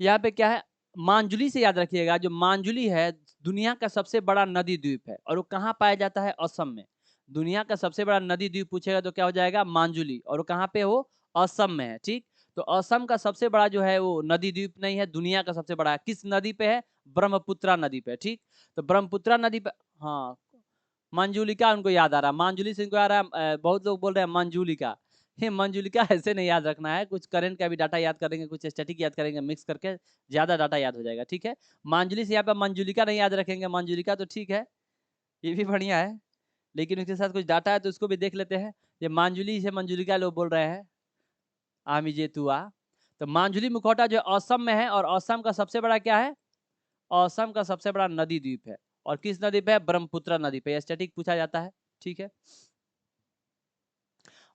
यहाँ पे क्या है, मांजुली से याद रखिएगा, जो मांजुली है दुनिया का सबसे बड़ा नदी द्वीप है, और वो कहाँ पाया जाता है, असम में। दुनिया का सबसे बड़ा नदी द्वीप पूछेगा तो क्या हो जाएगा, मांजुली, और वो कहाँ पे हो, असम में है। ठीक, तो असम का सबसे बड़ा जो है वो नदी द्वीप नहीं है, दुनिया का सबसे बड़ा है। किस नदी पे है, ब्रह्मपुत्रा नदी पे। ठीक, तो ब्रह्मपुत्रा नदी पे, हाँ, मंजूलिका उनको याद आ रहा है, मांजुली से इनको आ रहा है, बहुत लोग बोल रहे हैं मंजूलिका। ये मंजूलिका ऐसे नहीं याद रखना है, कुछ करंट का भी डाटा याद करेंगे, कुछ स्टैटिक याद करेंगे, मिक्स करके ज्यादा डाटा याद हो जाएगा। ठीक है, मांजुली से यहाँ पे मंजूलिका नहीं याद रखेंगे, मंजूलिका तो ठीक है, ये भी बढ़िया है, लेकिन उसके साथ कुछ डाटा है तो उसको भी देख लेते हैं। ये मांजुली से मंजूलिका लोग बोल रहे हैं, आमी जे तुआ। तो मांजुली मुखौटा जो असम में है, और असम का सबसे बड़ा क्या है, असम का सबसे बड़ा नदी द्वीप है। और किस नदी पे है, ब्रह्मपुत्र नदी पे। स्टैटिक पूछा जाता है। ठीक है,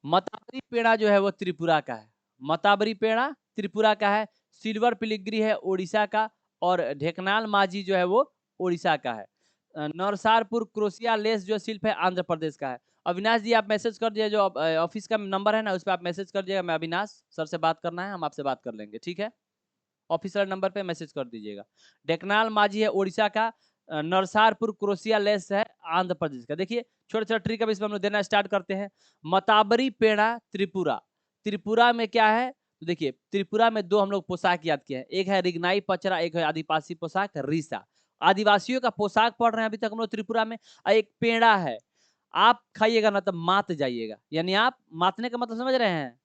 मताबरी पेड़ा जो है वो त्रिपुरा का है, मताबरी पेड़ा त्रिपुरा का है। सिल्वर पिलिग्री है उड़ीसा का, और ढेकनाल माझी जो है वो उड़ीसा का है। नरसारपुर क्रोशिया लेस जो शिल्प है आंध्र प्रदेश का है। अविनाश जी आप मैसेज कर दिए, जो ऑफिस का नंबर है ना उस पर आप मैसेज कर दिएगा, मैं अविनाश सर से बात करना है, हम आपसे बात कर लेंगे। ठीक है, ऑफिशियल नंबर पे मैसेज कर दीजिएगा। डेकनाल माझी है उड़ीसा का, नरसारपुर क्रोशिया लेस है आंध्र प्रदेश का। देखिए छोटे छोटे ट्रिक अब इसमें हम लोग देना स्टार्ट करते हैं। मताबरी पेड़ा त्रिपुरा, त्रिपुरा में क्या है, तो देखिए त्रिपुरा में दो हम लोग पोशाक याद किए हैं, एक है रिगनाई पचरा, एक है आदिवासी पोशाक रीसा। आदिवासियों का पोशाक पढ़ रहे हैं अभी तक हम लोग त्रिपुरा में, और एक पेड़ा है। आप खाइएगा ना तब मात जाइएगा, यानी आप मातने का मतलब समझ रहे हैं,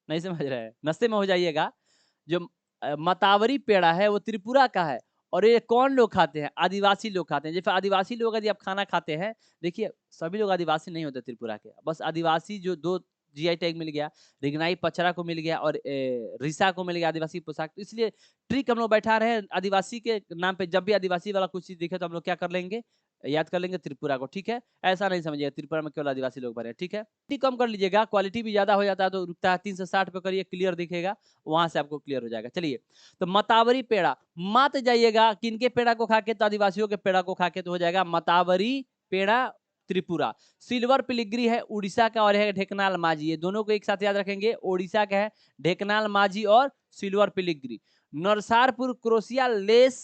नहीं समझ रहे हैं, नशे में हो जाइएगा। जो मतावरी पेड़ा है वो त्रिपुरा का है, और ये कौन लोग खाते हैं, आदिवासी लोग खाते हैं। जैसे आदिवासी लोग यदि आप खाना खाते हैं, देखिए सभी लोग आदिवासी नहीं होते त्रिपुरा के, बस आदिवासी जो दो जीआई टैग मिल गया, रिगनाई पचरा को मिल गया और रिसा को मिल गया आदिवासी पोशाक, तो इसलिए ट्रिक हम लोग बैठा रहे हैं आदिवासी के नाम पे। जब भी आदिवासी वाला कुछ चीज दिखे तो हम लोग क्या कर लेंगे, याद कर लेंगे त्रिपुरा को। ठीक है, ऐसा नहीं समझिएगा त्रिपुरा में केवल आदिवासी लोग भरे हैं। ठीक है, क्वालिटी कम कर लीजिएगा, क्वालिटी भी ज्यादा हो जाता है तो रुकता है 360 पे करिए, क्लियर दिखेगा, वहां से आपको क्लियर हो जाएगा। चलिए, तो मतावरी पेड़ा, मत जाइएगा किनके पेड़ा को खा के, तो आदिवासियों के पेड़ा को खा के तो हो जाएगा मतावरी पेड़ा त्रिपुरा। सिल्वर पिलिग्री है उड़ीसा का, और है ढेकनाल माझी, ये दोनों को एक साथ याद रखेंगे, उड़ीसा का है ढेकनाल माझी और सिल्वर पिलिग्री। नरसारपुर क्रोशिया लेस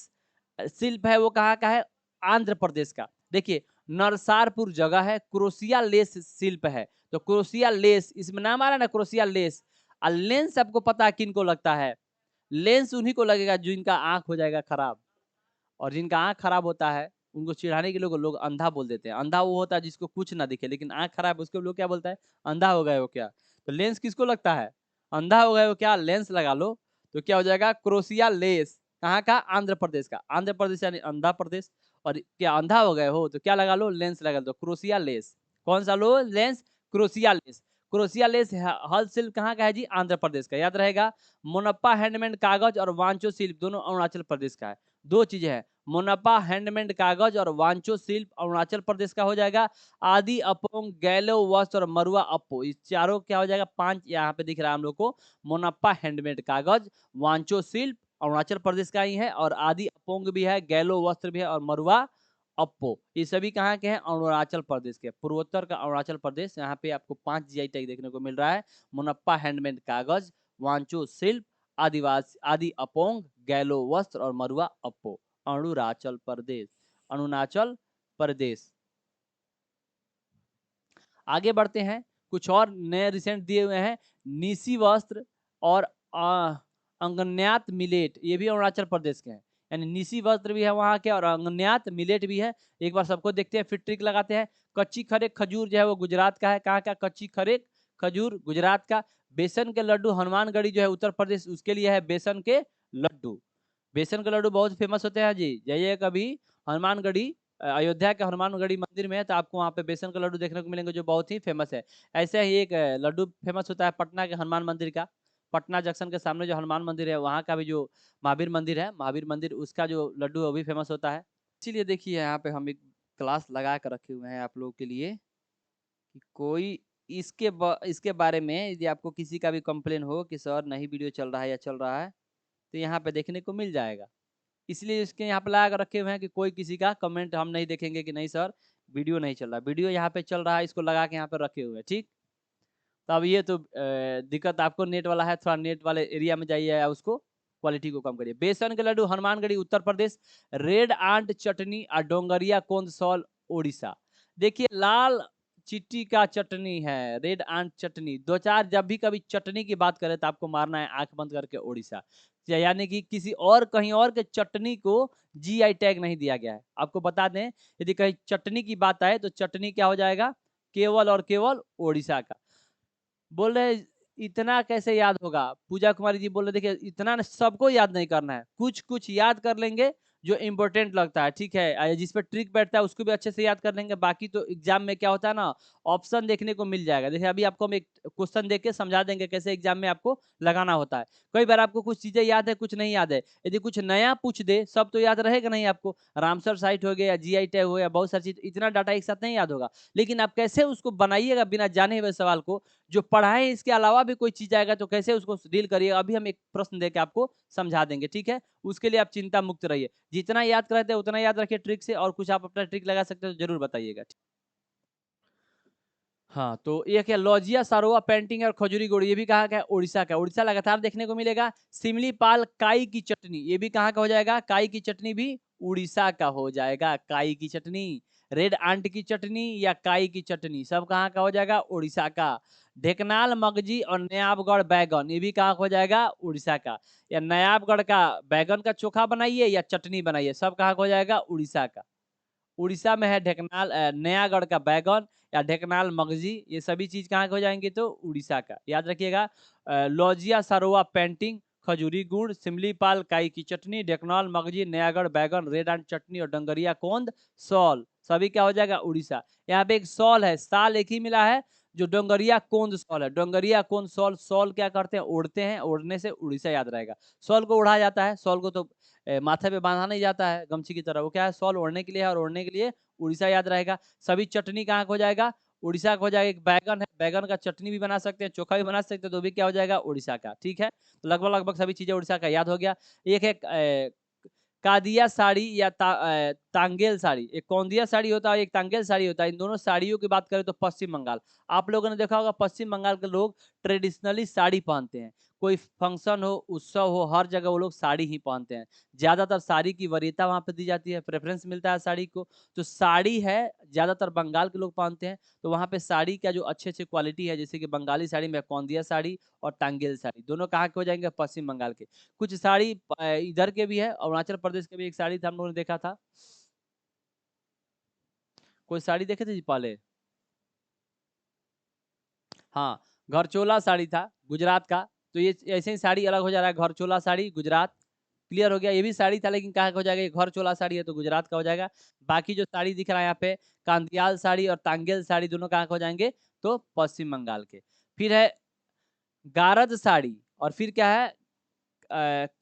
शिल्प है वो कहाँ का है, आंध्र प्रदेश का। देखिए नरसारपुर जगह है, क्रोशिया लेस शिल्प है, तो क्रोशिया लेस इसमें नाम आ रहा है ना, क्रोशिया लेस। और लेंस आपको पता है किनको लगता है, लेंस उन्हीं को लगेगा जिनका आंख हो जाएगा खराब, और जिनका आंख खराब होता है उनको चिढ़ाने के लोग अंधा बोल देते हैं। अंधा वो होता है जिसको कुछ ना दिखे, लेकिन आंख खराब है उसको लोग क्या बोलता है, अंधा हो गए हो क्या। तो लेंस किसको लगता है, अंधा हो गए हो क्या, लेंस लगा लो, तो क्या हो जाएगा, क्रोशिया लेस। कहाँ का, आंध्र प्रदेश का, आंध्र प्रदेश यानी अंधा प्रदेश। और क्या अंधा हो गए हो तो क्या लगा लो, लेंस लगा दो, क्रोशिया लेस। कौन सा लो, lens, crochet lace. Crochet lace हल शिल्प कहाँ का है जी, आंध्र प्रदेश का, याद रहेगा। मोनप्पा हैंडमेड कागज और वांचो शिल्प दोनों अरुणाचल प्रदेश का है। दो चीजें हैं, मोनप्पा हैंडमेड कागज और वांचो शिल्प अरुणाचल प्रदेश का हो जाएगा। आदि अपोंग गैलो वस्त्र और मरुआ अप्पो, इस चारों क्या हो जाएगा, पांच यहाँ पे दिख रहा है हम लोग को। मोनप्पा हैंडमेड कागज, वांचो शिल्प अरुणाचल प्रदेश का ही है, और आदि अपोंग भी है, गैलो वस्त्र भी है, और मरुआ अप्पो, ये सभी कहाँ के हैं, अरुणाचल प्रदेश के, पूर्वोत्तर का अरुणाचल प्रदेश। यहाँ पे आपको 5 जीआई टैग देखने को मिल रहा है, मोनप्पा हैंडमेड कागज, वांचो शिल्प, आदिवासी आदि अपोंग, गैलो वस्त्र और मरुआ अप्पो, अरुणाचल प्रदेश, अरुणाचल प्रदेश। आगे बढ़ते हैं, कुछ और नए रिसेंट दिए हुए हैं, निसी वस्त्र और अंगन्यात मिलेट, ये भी अरुणाचल प्रदेश के हैं। यानी निसी वस्त्र भी है वहां के, और अंगन्यात मिलेट भी है। एक बार सबको देखते हैं, फिर ट्रिक लगाते हैं। कच्ची खरेक खजूर जो है वो गुजरात का है, कहाँ का, कच्ची खरेक खजूर गुजरात का। बेसन के लड्डू हनुमानगढ़ी जो है उत्तर प्रदेश, उसके लिए है बेसन के लड्डू। बेसन के लड्डू बहुत फेमस होते हैं जी, जाइए कभी हनुमानगढ़ी, अयोध्या के हनुमानगढ़ी मंदिर में है, तो आपको वहाँ पे बेसन का लड्डू देखने को मिलेंगे जो बहुत ही फेमस है। ऐसे ही एक लड्डू फेमस होता है पटना के हनुमान मंदिर का, पटना जंक्शन के सामने जो हनुमान मंदिर है वहाँ का भी जो महावीर मंदिर है, महावीर मंदिर उसका जो लड्डू है वो भी फेमस होता है। इसीलिए देखिए यहाँ पे हम एक क्लास लगा कर रखे हुए हैं आप लोगों के लिए, कि कोई इसके बारे में यदि आपको किसी का भी कंप्लेन हो कि सर नहीं वीडियो चल रहा है या चल रहा है, तो यहाँ पे देखने को मिल जाएगा। इसलिए इसके यहाँ पे लगा कर रखे हुए हैं कि कोई किसी का कमेंट हम नहीं देखेंगे कि नहीं सर वीडियो नहीं चल रहा, वीडियो यहाँ पे चल रहा है, इसको लगा के यहाँ पे रखे हुए हैं, ठीक। तो अब ये तो दिक्कत आपको नेट वाला है, थोड़ा नेट वाले एरिया में जाइए या उसको क्वालिटी को कम करिए। बेसन के लड्डू हनुमानगढ़ी उत्तर प्रदेश, रेड आंट चटनी और डोंगरिया कोंद सॉल उड़ीसा। देखिए लाल चिट्टी का चटनी है, रेड आंट चटनी। दो चार जब भी कभी चटनी की बात करें तो आपको मारना है आंख बंद करके उड़ीसा, यानी कि किसी और कहीं और के चटनी को जीआई टैग नहीं दिया गया है। आपको बता दें यदि कहीं चटनी की बात आए तो चटनी क्या हो जाएगा, केवल और केवल उड़ीसा का। बोल रहे इतना कैसे याद होगा, पूजा कुमारी जी बोल रहे देखिए इतना सबको याद नहीं करना है, कुछ कुछ याद कर लेंगे जो इम्पोर्टेंट लगता है, ठीक है, जिस पर ट्रिक बैठता है उसको भी अच्छे से याद कर लेंगे। बाकी तो एग्जाम में क्या होता है ना, ऑप्शन देखने को मिल जाएगा। देखिए अभी आपको हम एक क्वेश्चन देख के समझा देंगे कैसे एग्जाम में आपको लगाना होता है। कई बार आपको कुछ चीजें याद है, कुछ नहीं याद है, यदि कुछ नया पूछ दे सब तो याद रहेगा नहीं आपको। रामसर साइट हो गया या जीआई टैग हो गया, बहुत सारी चीज, इतना डाटा एक साथ नहीं याद होगा। लेकिन आप कैसे उसको बनाइएगा बिना जाने हुए सवाल को, जो पढ़ाए इसके अलावा भी कोई चीज आएगा तो कैसे उसको डील करिएगा, अभी हम एक प्रश्न देके आपको समझा देंगे, ठीक है। उसके लिए आप चिंता मुक्त रहिए, जितना याद करते हैं उतना याद रखिए ट्रिक से, और कुछ आप अपना ट्रिक लगा सकते हो तो जरूर बताइएगा। हाँ, तो एक है लौजिया सारोवा पेंटिंग और खजूरी गुड़, ये भी कहाँ का है, उड़ीसा का। उड़ीसा लगातार देखने को मिलेगा। सिमली पाल काई की चटनी, ये भी कहाँ का हो जाएगा, काई की चटनी भी उड़ीसा का हो जाएगा। काई की चटनी, रेड आंट की चटनी या काई की चटनी, सब कहाँ का हो जाएगा, उड़ीसा का। ढेकनाल मगजी और नयाबगढ़ बैगन, ये भी कहाँ का हो जाएगा, उड़ीसा का। या नयाबगढ़ का बैगन का चोखा बनाइए या चटनी बनाइए, सब कहाँ का हो जाएगा, उड़ीसा का। उड़ीसा में है ढेकनाल नयागढ़ का बैगन या ढेकनाल मगजी, ये सभी चीज कहाँ के हो जाएंगे, तो उड़ीसा का। याद रखिएगा लौजिया सरोवा पेंटिंग, खजूरी गुड़, सिमली पाल काई की चटनी, ढेकनाल मगजी, नयागढ़ बैगन, रेड एंड चटनी और डंगरिया कोंद सॉल, सभी क्या हो जाएगा, उड़ीसा। यहाँ पे एक सॉल है, साल एक ही मिला है, जो डोंगरिया कोंद सॉल है। डोंगरिया कोंद सॉल, सॉल क्या करते हैं, उड़ते हैं, उड़ने से उड़ीसा याद रहेगा। सॉल को उड़ा जाता है, सॉल को तो माथे पे बांधा नहीं जाता है गमछी की तरह, वो क्या है, सॉल ओढ़ने के लिए है, और ओढ़ने के लिए उड़ीसा याद रहेगा। सभी चटनी कहाँ हो जाएगा, उड़ीसा का हो जाएगा। एक बैगन है, बैगन का चटनी भी बना सकते हैं, चोखा भी बना सकते हैं, तो भी क्या हो जाएगा, उड़ीसा का, ठीक है। तो लगभग लगभग सभी चीजें उड़ीसा का याद हो गया। एक है कादिया साड़ी या तांगेल साड़ी, एक कौंदिया साड़ी होता है, एक तांगेल साड़ी होता है। इन दोनों साड़ियों की बात करें तो पश्चिम बंगाल, आप लोगों ने देखा होगा पश्चिम बंगाल के लोग ट्रेडिशनली साड़ी पहनते हैं। कोई फंक्शन हो, उत्सव हो, हर जगह वो लोग साड़ी ही पहनते हैं। ज्यादातर साड़ी की वरीयता वहां पे दी जाती है, प्रेफरेंस मिलता है साड़ी को। तो साड़ी है, ज्यादातर बंगाल के लोग पहनते हैं। तो वहां पे साड़ी का जो अच्छे अच्छे क्वालिटी है, जैसे कि बंगाली साड़ी में कौंदिया साड़ी और टांगेल साड़ी, दोनों कहाँ के हो जाएंगे, पश्चिम बंगाल के। कुछ साड़ी इधर के भी है, अरुणाचल प्रदेश के भी एक साड़ी था, हम लोगों ने देखा था। कोई साड़ी देखे थे जी पहले, हाँ, घरचोला साड़ी था गुजरात का। तो ये ऐसे ही साड़ी अलग हो जा रहा है, घरचोला साड़ी गुजरात, क्लियर हो गया। ये भी साड़ी था लेकिन कहाँ का हो जाएगा, ये घरचोला साड़ी है तो गुजरात का हो जाएगा। बाकी जो साड़ी दिख रहा है यहाँ पे, कांदियाल साड़ी और तांगेल साड़ी, दोनों कहाँ का हो जाएंगे, तो पश्चिम बंगाल के। फिर है गारद साड़ी, और फिर क्या है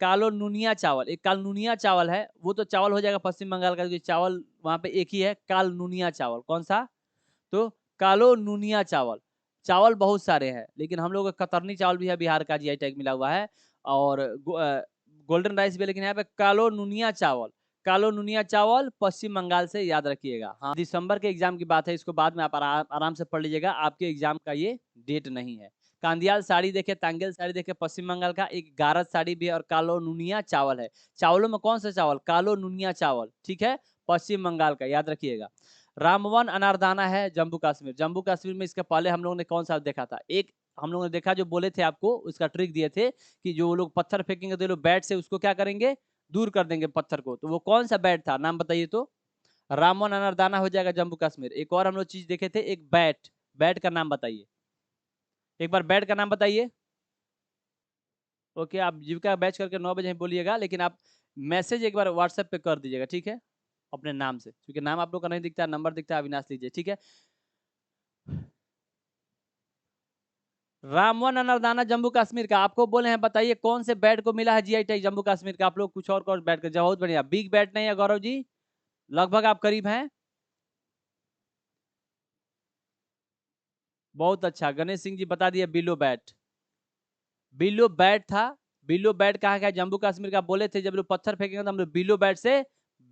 कालो नुनिया चावल। एक काल नुनिया चावल है, वो तो चावल हो जाएगा पश्चिम बंगाल का, क्योंकि चावल वहां पे एक ही है, काल नुनिया चावल। कौन सा, तो कालो नुनिया चावल। चावल बहुत सारे हैं, लेकिन हम लोग का कतरनी चावल भी है, बिहार का जीआई टैग मिला हुआ है। और गोल्डन राइस भी है, लेकिन यहाँ पे कालो नुनिया चावल, कालो नुनिया चावल पश्चिम बंगाल से, याद रखिएगा। हाँ, दिसंबर के एग्जाम की बात है, इसको बाद में आप आराम से पढ़ लीजिएगा, आपके एग्जाम का ये डेट नहीं है। कांदियाल साड़ी देखे, तांगेल साड़ी देखे पश्चिम बंगाल का, एक गारद साड़ी भी है, और कालो नुनिया चावल है। चावलों में कौन सा चावल, कालो नुनिया चावल, ठीक है, पश्चिम बंगाल का, याद रखिएगा। रामवन अनारदाना है जम्मू कश्मीर। जम्मू कश्मीर में इसके पहले हम लोगों ने कौन सा देखा था, एक हम लोगों ने देखा जो बोले थे आपको, उसका ट्रिक दिए थे कि जो लोग पत्थर फेंकेंगे तो लोग बैट से उसको क्या करेंगे, दूर कर देंगे पत्थर को। तो वो कौन सा बैट था, नाम बताइए तो। रामवन अनारदाना हो जाएगा जम्मू कश्मीर। एक और हम लोग चीज देखे थे, एक बैट, बैट का नाम बताइए, एक बार बैट का नाम बताइए। ओके, आप जीविका बैच करके 9 बजे बोलिएगा, लेकिन आप मैसेज एक बार व्हाट्सएप पे कर दीजिएगा, ठीक है, अपने नाम से, क्योंकि नाम आप लोग का नहीं दिखता, नंबर दिखता है, अविनाश लीजिए, ठीक है। रामवन अनारदाना जम्मू कश्मीर का, आपको बोले हैं बताइए कौन से बैट को मिला है जीआई टैग जम्मू कश्मीर का। आप लोग कुछ और बैट का, बहुत बढ़िया, बिग बैट नहीं है गौरव जी, लगभग आप करीब हैं, बहुत अच्छा। गणेश सिंह जी बता दिए बिलो बैट, बिलो बैट था। बिलो बैट कहाँ का है, जम्मू कश्मीर का। बोले थे जब लोग पत्थर फेंकेंगे तो हम लोग बिलो बैट से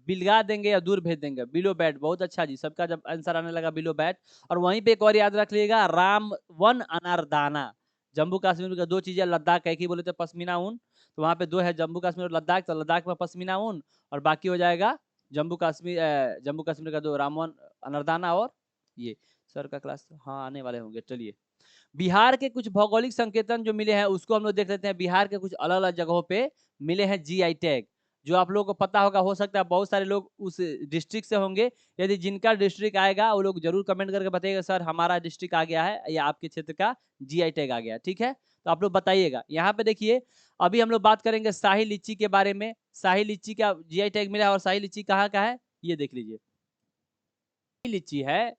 बिलगा देंगे या दूर भेज देंगे, बिलो बैट। बहुत अच्छा जी, सबका जब आंसर आने लगा बिलो बैट। और वहीं पे एक और याद रख लीजिएगा, राम वन अनारदाना। जम्मू कश्मीर का दो चीजें, लद्दाख एक ही बोले थे पश्मीना ऊन, तो वहां पे दो है, जम्मू कश्मीर और लद्दाख। तो लद्दाख में पश्मीना ऊन और बाकी हो जाएगा जम्मू कश्मीर का दो, रामवन अनारदाना और ये। सर का क्लास हाँ आने वाले होंगे। चलिए, बिहार के कुछ भौगोलिक संकेतन जो मिले हैं उसको हम लोग देख लेते हैं। बिहार के कुछ अलग अलग जगहों पे मिले हैं जीआई टैग, जो आप लोगों को पता होगा। हो सकता है बहुत सारे लोग उस डिस्ट्रिक्ट से होंगे। यदि जिनका डिस्ट्रिक्ट आएगा वो लोग जरूर कमेंट करके बताइएगा, सर हमारा डिस्ट्रिक्ट आ गया है या आपके क्षेत्र का जीआई टैग आ गया। ठीक है, तो आप लोग बताइएगा। यहाँ पे देखिए, अभी हम लोग बात करेंगे शाही लीची के बारे में। शाही लीची का जीआई टैग मिला है, और शाही लीची कहाँ का है ये देख लीजिए। लीची है,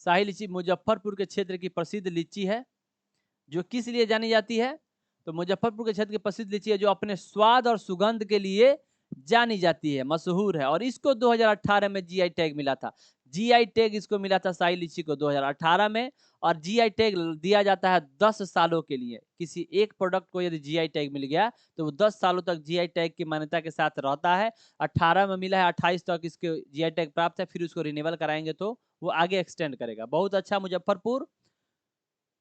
शाही लीची मुजफ्फरपुर के क्षेत्र की प्रसिद्ध लीची है, जो किस लिए जानी जाती है? तो मुजफ्फरपुर के क्षेत्र की प्रसिद्ध लीची है जो अपने स्वाद और सुगंध के लिए जानी जाती है, मशहूर है। और इसको 2018 में जीआई टैग मिला था। जीआई टैग इसको मिला था शाही लीची को 2018 में। और जीआई टैग दिया जाता है 10 सालों के लिए। किसी एक प्रोडक्ट को यदि जीआई टैग मिल गया तो वो 10 सालों तक जीआई टैग की मान्यता के साथ रहता है। 18 में मिला है, 28 तक इसके जीआई टैग प्राप्त है, फिर उसको रिन्यूअल कराएंगे तो वो आगे एक्सटेंड करेगा। बहुत अच्छा।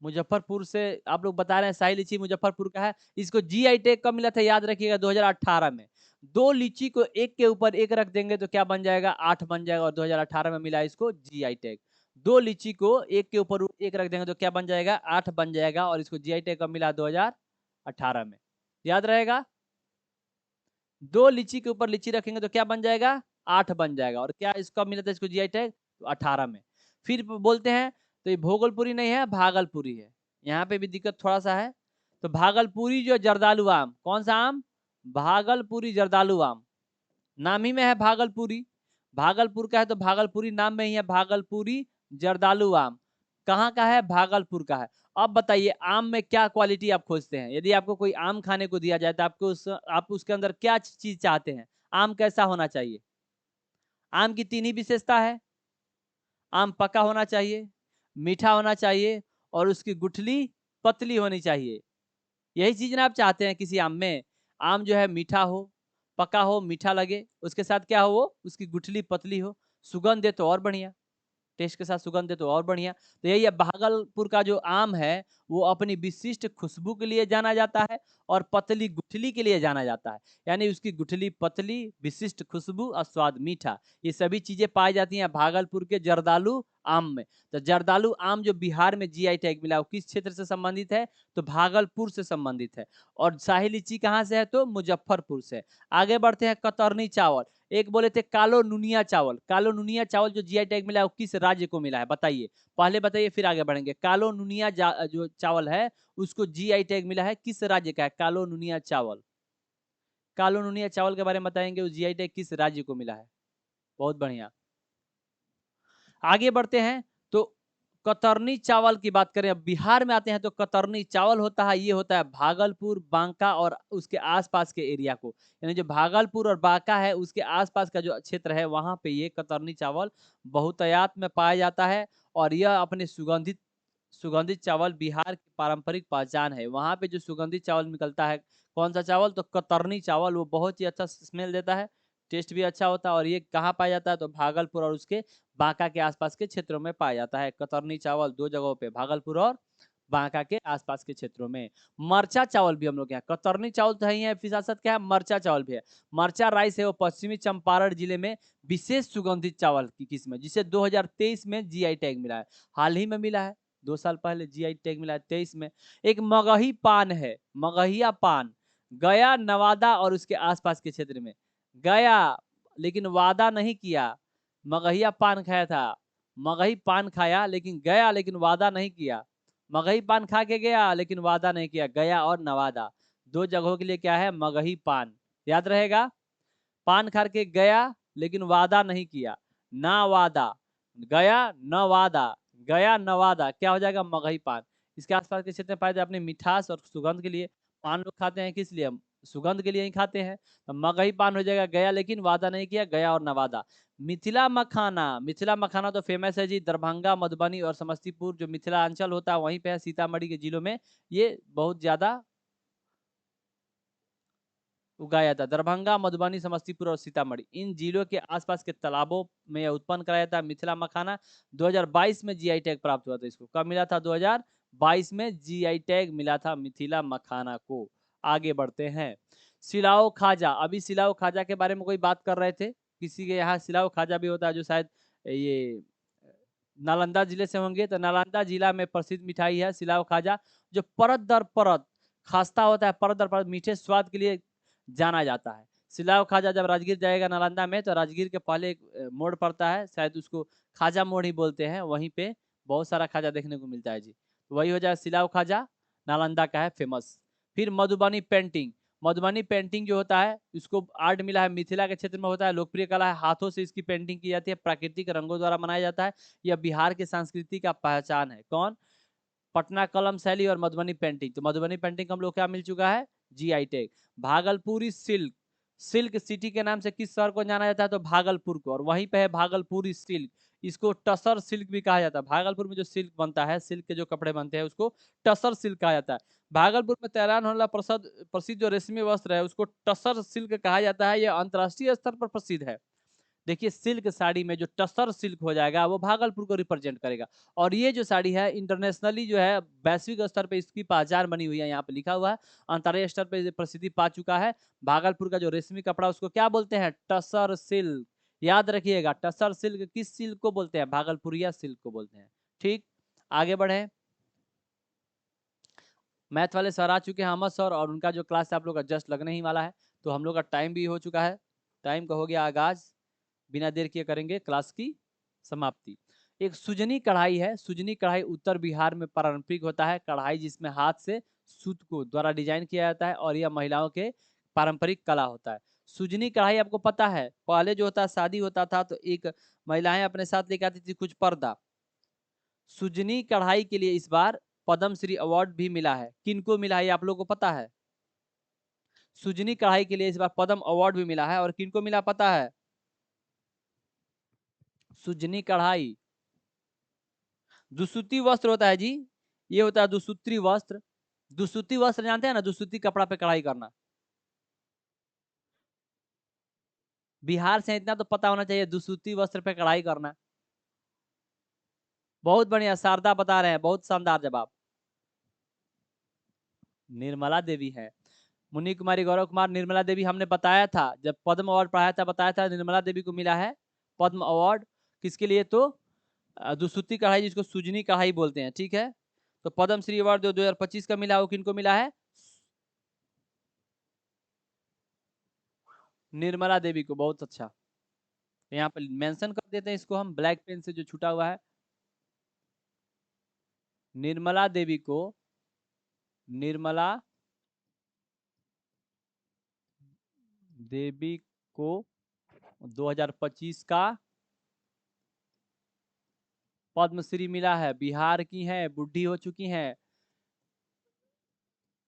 मुजफ्फरपुर से आप लोग बता रहे हैं शाही लीची मुजफ्फरपुर का है। इसको जीआई टैग कब मिला था याद रखिएगा, 2018 में। दो लीची को एक के ऊपर एक रख देंगे तो क्या बन जाएगा? 8 बन जाएगा। और 2018 में मिला इसको जीआई टैग। दो लीची को एक के ऊपर एक रख देंगे तो क्या बन जाएगा? 8 बन जाएगा। और इसको जीआई टैग कब मिला? 2018 में। याद रहेगा, दो लीची के ऊपर लीची रखेंगे तो क्या बन जाएगा? 8 बन जाएगा। और क्या इसको मिला था इसको जीआई टैग? तो 18 में। फिर बोलते हैं, तो ये भोगलपुरी नहीं है, भागलपुरी है। यहाँ पे भी दिक्कत थोड़ा सा है। तो भागलपुरी जो जर्दालू आम, कौन सा आम? भागलपुरी जर्दालू आम। नाम ही में है भागलपुरी, भागलपुर का है तो भागलपुरी नाम में ही है, भागलपुरी जर्दालू आम। कहाँ का है? भागलपुर का है। अब बताइए, आम में क्या क्वालिटी आप खोजते हैं? यदि आपको कोई आम खाने को दिया जाए तो आप उसके अंदर क्या चीज चाहते हैं? आम कैसा होना चाहिए? आम की तीन ही विशेषता है। आम पका होना चाहिए, मीठा होना चाहिए, और उसकी गुठली पतली होनी चाहिए। यही चीज ना आप चाहते हैं किसी आम में? आम जो है मीठा हो, पका हो, मीठा लगे, उसके साथ क्या हो? वो उसकी गुठली पतली हो, सुगंध दे तो और बढ़िया, टेस्ट के साथ सुगंध दे तो और बढ़िया। तो यही है, भागलपुर का जो आम है वो अपनी विशिष्ट खुशबू के लिए जाना जाता है और पतली गुठली के लिए जाना जाता है। यानी उसकी गुठली पतली, विशिष्ट खुशबू और स्वाद मीठा, ये सभी चीजें पाई जाती हैं भागलपुर के जर्दालू आम में। तो जर्दालू आम जो बिहार में जीआई टैग मिला, वो किस क्षेत्र से संबंधित है? तो भागलपुर से संबंधित है। और शाही लीची कहाँ से है? तो मुजफ्फरपुर से। आगे बढ़ते हैं, कतरनी चावल। एक बोले थे कालो नुनिया चावल। कालो नुनिया चावल जो जीआई टैग मिला है वो किस राज्य को मिला है? बताइए, पहले बताइए फिर आगे बढ़ेंगे। कालो नुनिया जो चावल है उसको जीआई टैग मिला है, किस राज्य का है कालो नुनिया चावल? कालो नुनिया चावल के बारे में बताएंगे, उस जीआई टैग किस राज्य को मिला है? बहुत बढ़िया। आगे बढ़ते हैं, तो कतरनी चावल की बात करें, अब बिहार में आते हैं तो कतरनी चावल होता है, ये होता है भागलपुर, बांका और उसके आसपास के एरिया को। यानी जो भागलपुर और बांका है उसके आसपास का जो क्षेत्र है वहां पे ये कतरनी चावल बहुतायत में पाया जाता है। और यह अपने सुगंधित सुगंधित चावल बिहार की पारंपरिक पहचान है। वहां पे जो सुगंधित चावल निकलता है, कौन सा चावल? तो कतरनी चावल। वो बहुत ही अच्छा स्मेल देता है, टेस्ट भी अच्छा होता है। और ये कहाँ पाया जाता है? तो भागलपुर और उसके बांका के आसपास के क्षेत्रों में पाया जाता है। कतरनी चावल दो जगहों पे, भागलपुर और बांका के आसपास के क्षेत्रों में। मरचा चावल भी हम लोग यहाँ, कतरनी चावल तो है, फिर साथ साथ क्या है? मरचा चावल भी है। मरचा राइस है, वो पश्चिमी चंपारण जिले में विशेष सुगंधित चावल की किस्म है, जिसे 2023 में जीआई टैग मिला है। हाल ही में मिला है, 2 साल पहले जीआई टैग मिला है 23 में। एक मगही पान है, मगहिया पान, गया, नवादा और उसके आसपास के क्षेत्र में। गया लेकिन वादा नहीं किया, मगहिया पान खाया था। मगही पान खाया लेकिन गया, लेकिन वादा नहीं किया। मगही पान खा के गया लेकिन वादा नहीं किया। गया और नवादा दो जगहों के लिए क्या है? मगही पान। याद रहेगा, पान खा के गया लेकिन वादा नहीं किया, ना वादा, गया न वादा, गया नवादा, क्या हो जाएगा? मगही पान। इसके आसपास के क्षेत्र में पाए जाते अपने मिठास और सुगंध के लिए। पान लोग खाते हैं किस लिए? सुगंध के लिए ही खाते हैं। तो मगही पान हो जाएगा, गया लेकिन वादा नहीं किया, गया और नवादा। मिथिला मखाना, मिथिला मखाना तो फेमस है जी, दरभंगा, मधुबनी और समस्तीपुर जो मिथिला अंचल होता है वहीं पे है, सीतामढ़ी के जिलों में ये बहुत ज्यादा उगाया जाता है। दरभंगा, मधुबनी, समस्तीपुर और सीतामढ़ी इन जिलों के आसपास के तालाबों में यह उत्पन्न कराया जाता है। मिथिला मखाना 2022 में जीआई टैग प्राप्त हुआ था। इसको कब मिला था? 2022 में जीआई टैग मिला था मिथिला मखाना को। आगे बढ़ते हैं। सिलाओ खाजा, अभी सिलाओ खाजा के बारे में कोई बात कर रहे थे, किसी के यहाँ सिलाओ खाजा भी होता है, जो शायद ये नालंदा जिले से होंगे। तो नालंदा जिला में प्रसिद्ध मिठाई है सिलाओ खाजा, जो परत दर परत खास्ता होता है, परत दर परत मीठे स्वाद के लिए जाना जाता है। सिलाओ खाजा जब राजगीर जाएगा नालंदा में, तो राजगीर के पहले एक मोड़ पड़ता है, शायद उसको खाजा मोड़ ही बोलते हैं, वहीं पे बहुत सारा खाजा देखने को मिलता है जी। तो वही हो जाए सिलाओ खाजा, नालंदा का है फेमस। फिर मधुबनी पेंटिंग, मधुबनी पेंटिंग जो होता है, इसको आर्ट मिला है मिथिला के क्षेत्र में होता है, लोकप्रिय कला है, हाथों से इसकी पेंटिंग की जाती है, प्राकृतिक रंगों द्वारा बनाया जाता है। यह बिहार की संस्कृति का पहचान है। कौन? पटना कलम शैली और मधुबनी पेंटिंग। तो मधुबनी पेंटिंग हम लोग क्या मिल चुका है? GI tag. Bhagalpuri silk, silk city के नाम से किस शहर को जाना जाता है? तो भागलपुर को, और वहीं पे है भागलपुरी सिल्क। इसको टसर सिल्क भी कहा जाता है। भागलपुर में जो सिल्क बनता है, सिल्क के जो कपड़े बनते हैं, उसको टसर सिल्क कहा जाता है। भागलपुर में तैयार होने वाला प्रसिद्ध जो रेशमी वस्त्र है, उसको टसर सिल्क कहा जाता है। यह अंतर्राष्ट्रीय स्तर पर प्रसिद्ध है। देखिए, सिल्क साड़ी में जो टसर सिल्क हो जाएगा, वो भागलपुर को रिप्रेजेंट करेगा। और ये जो साड़ी है, इंटरनेशनली जो है, वैश्विक स्तर पे इसकी पहचान बनी हुई है। यहाँ पे लिखा हुआ है, अंतर्राष्ट्रीय स्तर पे प्रसिद्धि पा चुका है। भागलपुर का जो रेशमी कपड़ा, उसको क्या बोलते हैं? टसर सिल्क। याद रखिएगा, टसर सिल्क किस सिल्क को बोलते हैं? भागलपुरिया सिल्क को बोलते हैं। ठीक, आगे बढ़े। मैथ वाले सर आ चुके हैं, अहमद सर, और उनका जो क्लास है आप लोग का जस्ट लगने ही वाला है। तो हम लोग का टाइम भी हो चुका है, टाइम का हो गया आगाज। बिना देर किए करेंगे क्लास की समाप्ति। एक सुजनी कढ़ाई है। सुजनी कढ़ाई उत्तर बिहार में पारंपरिक होता है। कढ़ाई जिसमें हाथ से सूत को द्वारा डिजाइन किया जाता है, और यह महिलाओं के पारंपरिक कला होता है। सुजनी कढ़ाई आपको पता है, पहले जो होता शादी होता था, तो एक महिलाएं अपने साथ लेकर आती थी कुछ पर्दा। सुजनी कढ़ाई के लिए इस बार पद्मश्री अवार्ड भी मिला है। किनको मिला है ये आप लोगों को पता है? सुजनी कढ़ाई के लिए इस बार पद्म अवार्ड भी मिला है, और किनको मिला पता है? सुजनी कढ़ाई दुसुत्ती वस्त्र होता है जी, ये होता है दुसुत्री वस्त्र। दुसुत्ती वस्त्र जानते हैं ना, दुसुत्ती कपड़ा पे कढ़ाई करना। बिहार से इतना तो पता होना चाहिए, दुसुत्ती वस्त्र पे कढ़ाई करना। बहुत बढ़िया, शारदा बता रहे हैं, बहुत शानदार जवाब। निर्मला देवी है। मुन्नी कुमारी, गौरव कुमार, निर्मला देवी हमने बताया था जब पद्म अवार्ड पढ़ाया था, बताया था निर्मला देवी को मिला है पद्म अवार्ड। किसके लिए? तो दुसुत्ती कढ़ाई, जिसको सुजनी कढ़ाई बोलते हैं। ठीक है, तो पद्म श्री अवार्ड जो 2025 का मिला, वो किनको मिला है? निर्मला देवी को। बहुत अच्छा, यहाँ पे मेंशन कर देते हैं इसको हम ब्लैक पेन से, जो छूटा हुआ है। निर्मला देवी को, निर्मला देवी को 2025 का पद्मश्री मिला है। बिहार की हैं, बुढ़ी हो चुकी हैं,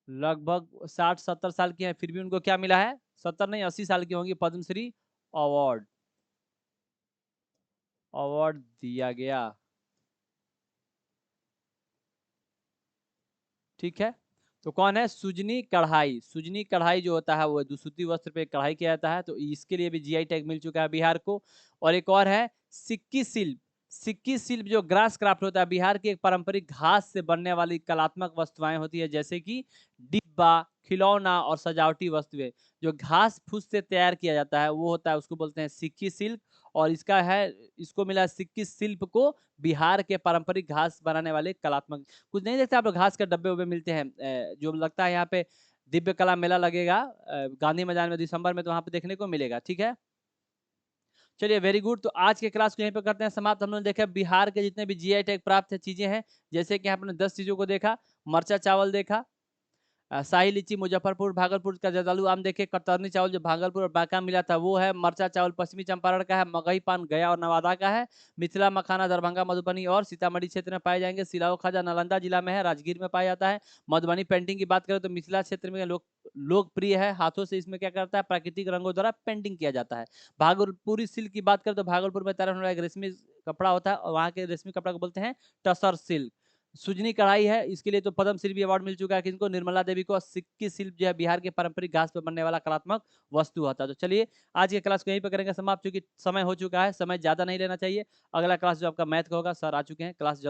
लगभग 60-70 साल की हैं, फिर भी उनको क्या मिला है? 70 नहीं, 80 साल की होंगी, पद्मश्री अवार्ड, अवार्ड दिया गया। ठीक है, तो कौन है? सुजनी कढ़ाई। सुजनी कढ़ाई जो होता है, वो दुसुत्ती वस्त्र पे कढ़ाई किया जाता है, तो इसके लिए भी जीआई टैग मिल चुका है बिहार को। और एक और है सिक्की शिल्प। सिक्की शिल्प जो ग्रास क्राफ्ट होता है, बिहार की एक पारंपरिक घास से बनने वाली कलात्मक वस्तुएं होती है, जैसे कि डिब्बा, खिलौना और सजावटी वस्तुएं। जो घास फूस से तैयार किया जाता है, वो होता है, उसको बोलते हैं सिक्की शिल्प। और इसका है, इसको मिला सिक्की शिल्प को बिहार के पारंपरिक घास बनाने वाले कलात्मक। कुछ नहीं देखते आप लोग, घास के डब्बे उब्बे मिलते हैं, जो लगता है यहाँ पे दिव्य कला मेला लगेगा गांधी मैदान में दिसंबर में, तो वहां पे देखने को मिलेगा। ठीक है, चलिए, वेरी गुड। तो आज के क्लास को यहीं पे करते हैं समाप्त। हम लोग देखा बिहार के जितने भी जीआई टैग प्राप्त है चीजें हैं, जैसे कि आपने 10 चीजों को देखा। मरचा चावल देखा, शाही लीची मुजफ्फरपुर भागलपुर का, जर्दालू आम देखे, कतरनी चावल जो भागलपुर और बांका मिला था वो है, मरचा चावल पश्चिमी चंपारण का है, मगही पान गया और नवादा का है, मिथिला मखाना दरभंगा मधुबनी और सीतामढ़ी क्षेत्र में पाए जाएंगे, सिलाओ खाजा नालंदा जिला में है, राजगीर में पाया जाता है। मधुबनी पेंटिंग की बात करें तो मिथिला क्षेत्र में लोकप्रिय है, हाथों से इसमें क्या करता है? प्राकृतिक रंगों द्वारा पेंटिंग किया जाता है। भागलपुरी सिल्क की बात करें तो भागलपुर में तैयार होने वाला एक रेशमी कपड़ा होता है, और वहाँ के रेशमी कपड़ा को बोलते हैं टसर सिल्क। सुजनी कढ़ाई है, इसके लिए तो पद्मश्री भी अवार्ड मिल चुका है किनको, निर्मला देवी को। सिक्की शिल्प जो है बिहार के पारंपरिक घास पर बनने वाला कलात्मक वस्तु होता है। तो चलिए आज के क्लास को यहीं पर करेंगे समाप्त, क्योंकि समय हो चुका है, समय ज्यादा नहीं लेना चाहिए। अगला क्लास जो आपका मैथ का होगा, सर आ चुके हैं, क्लास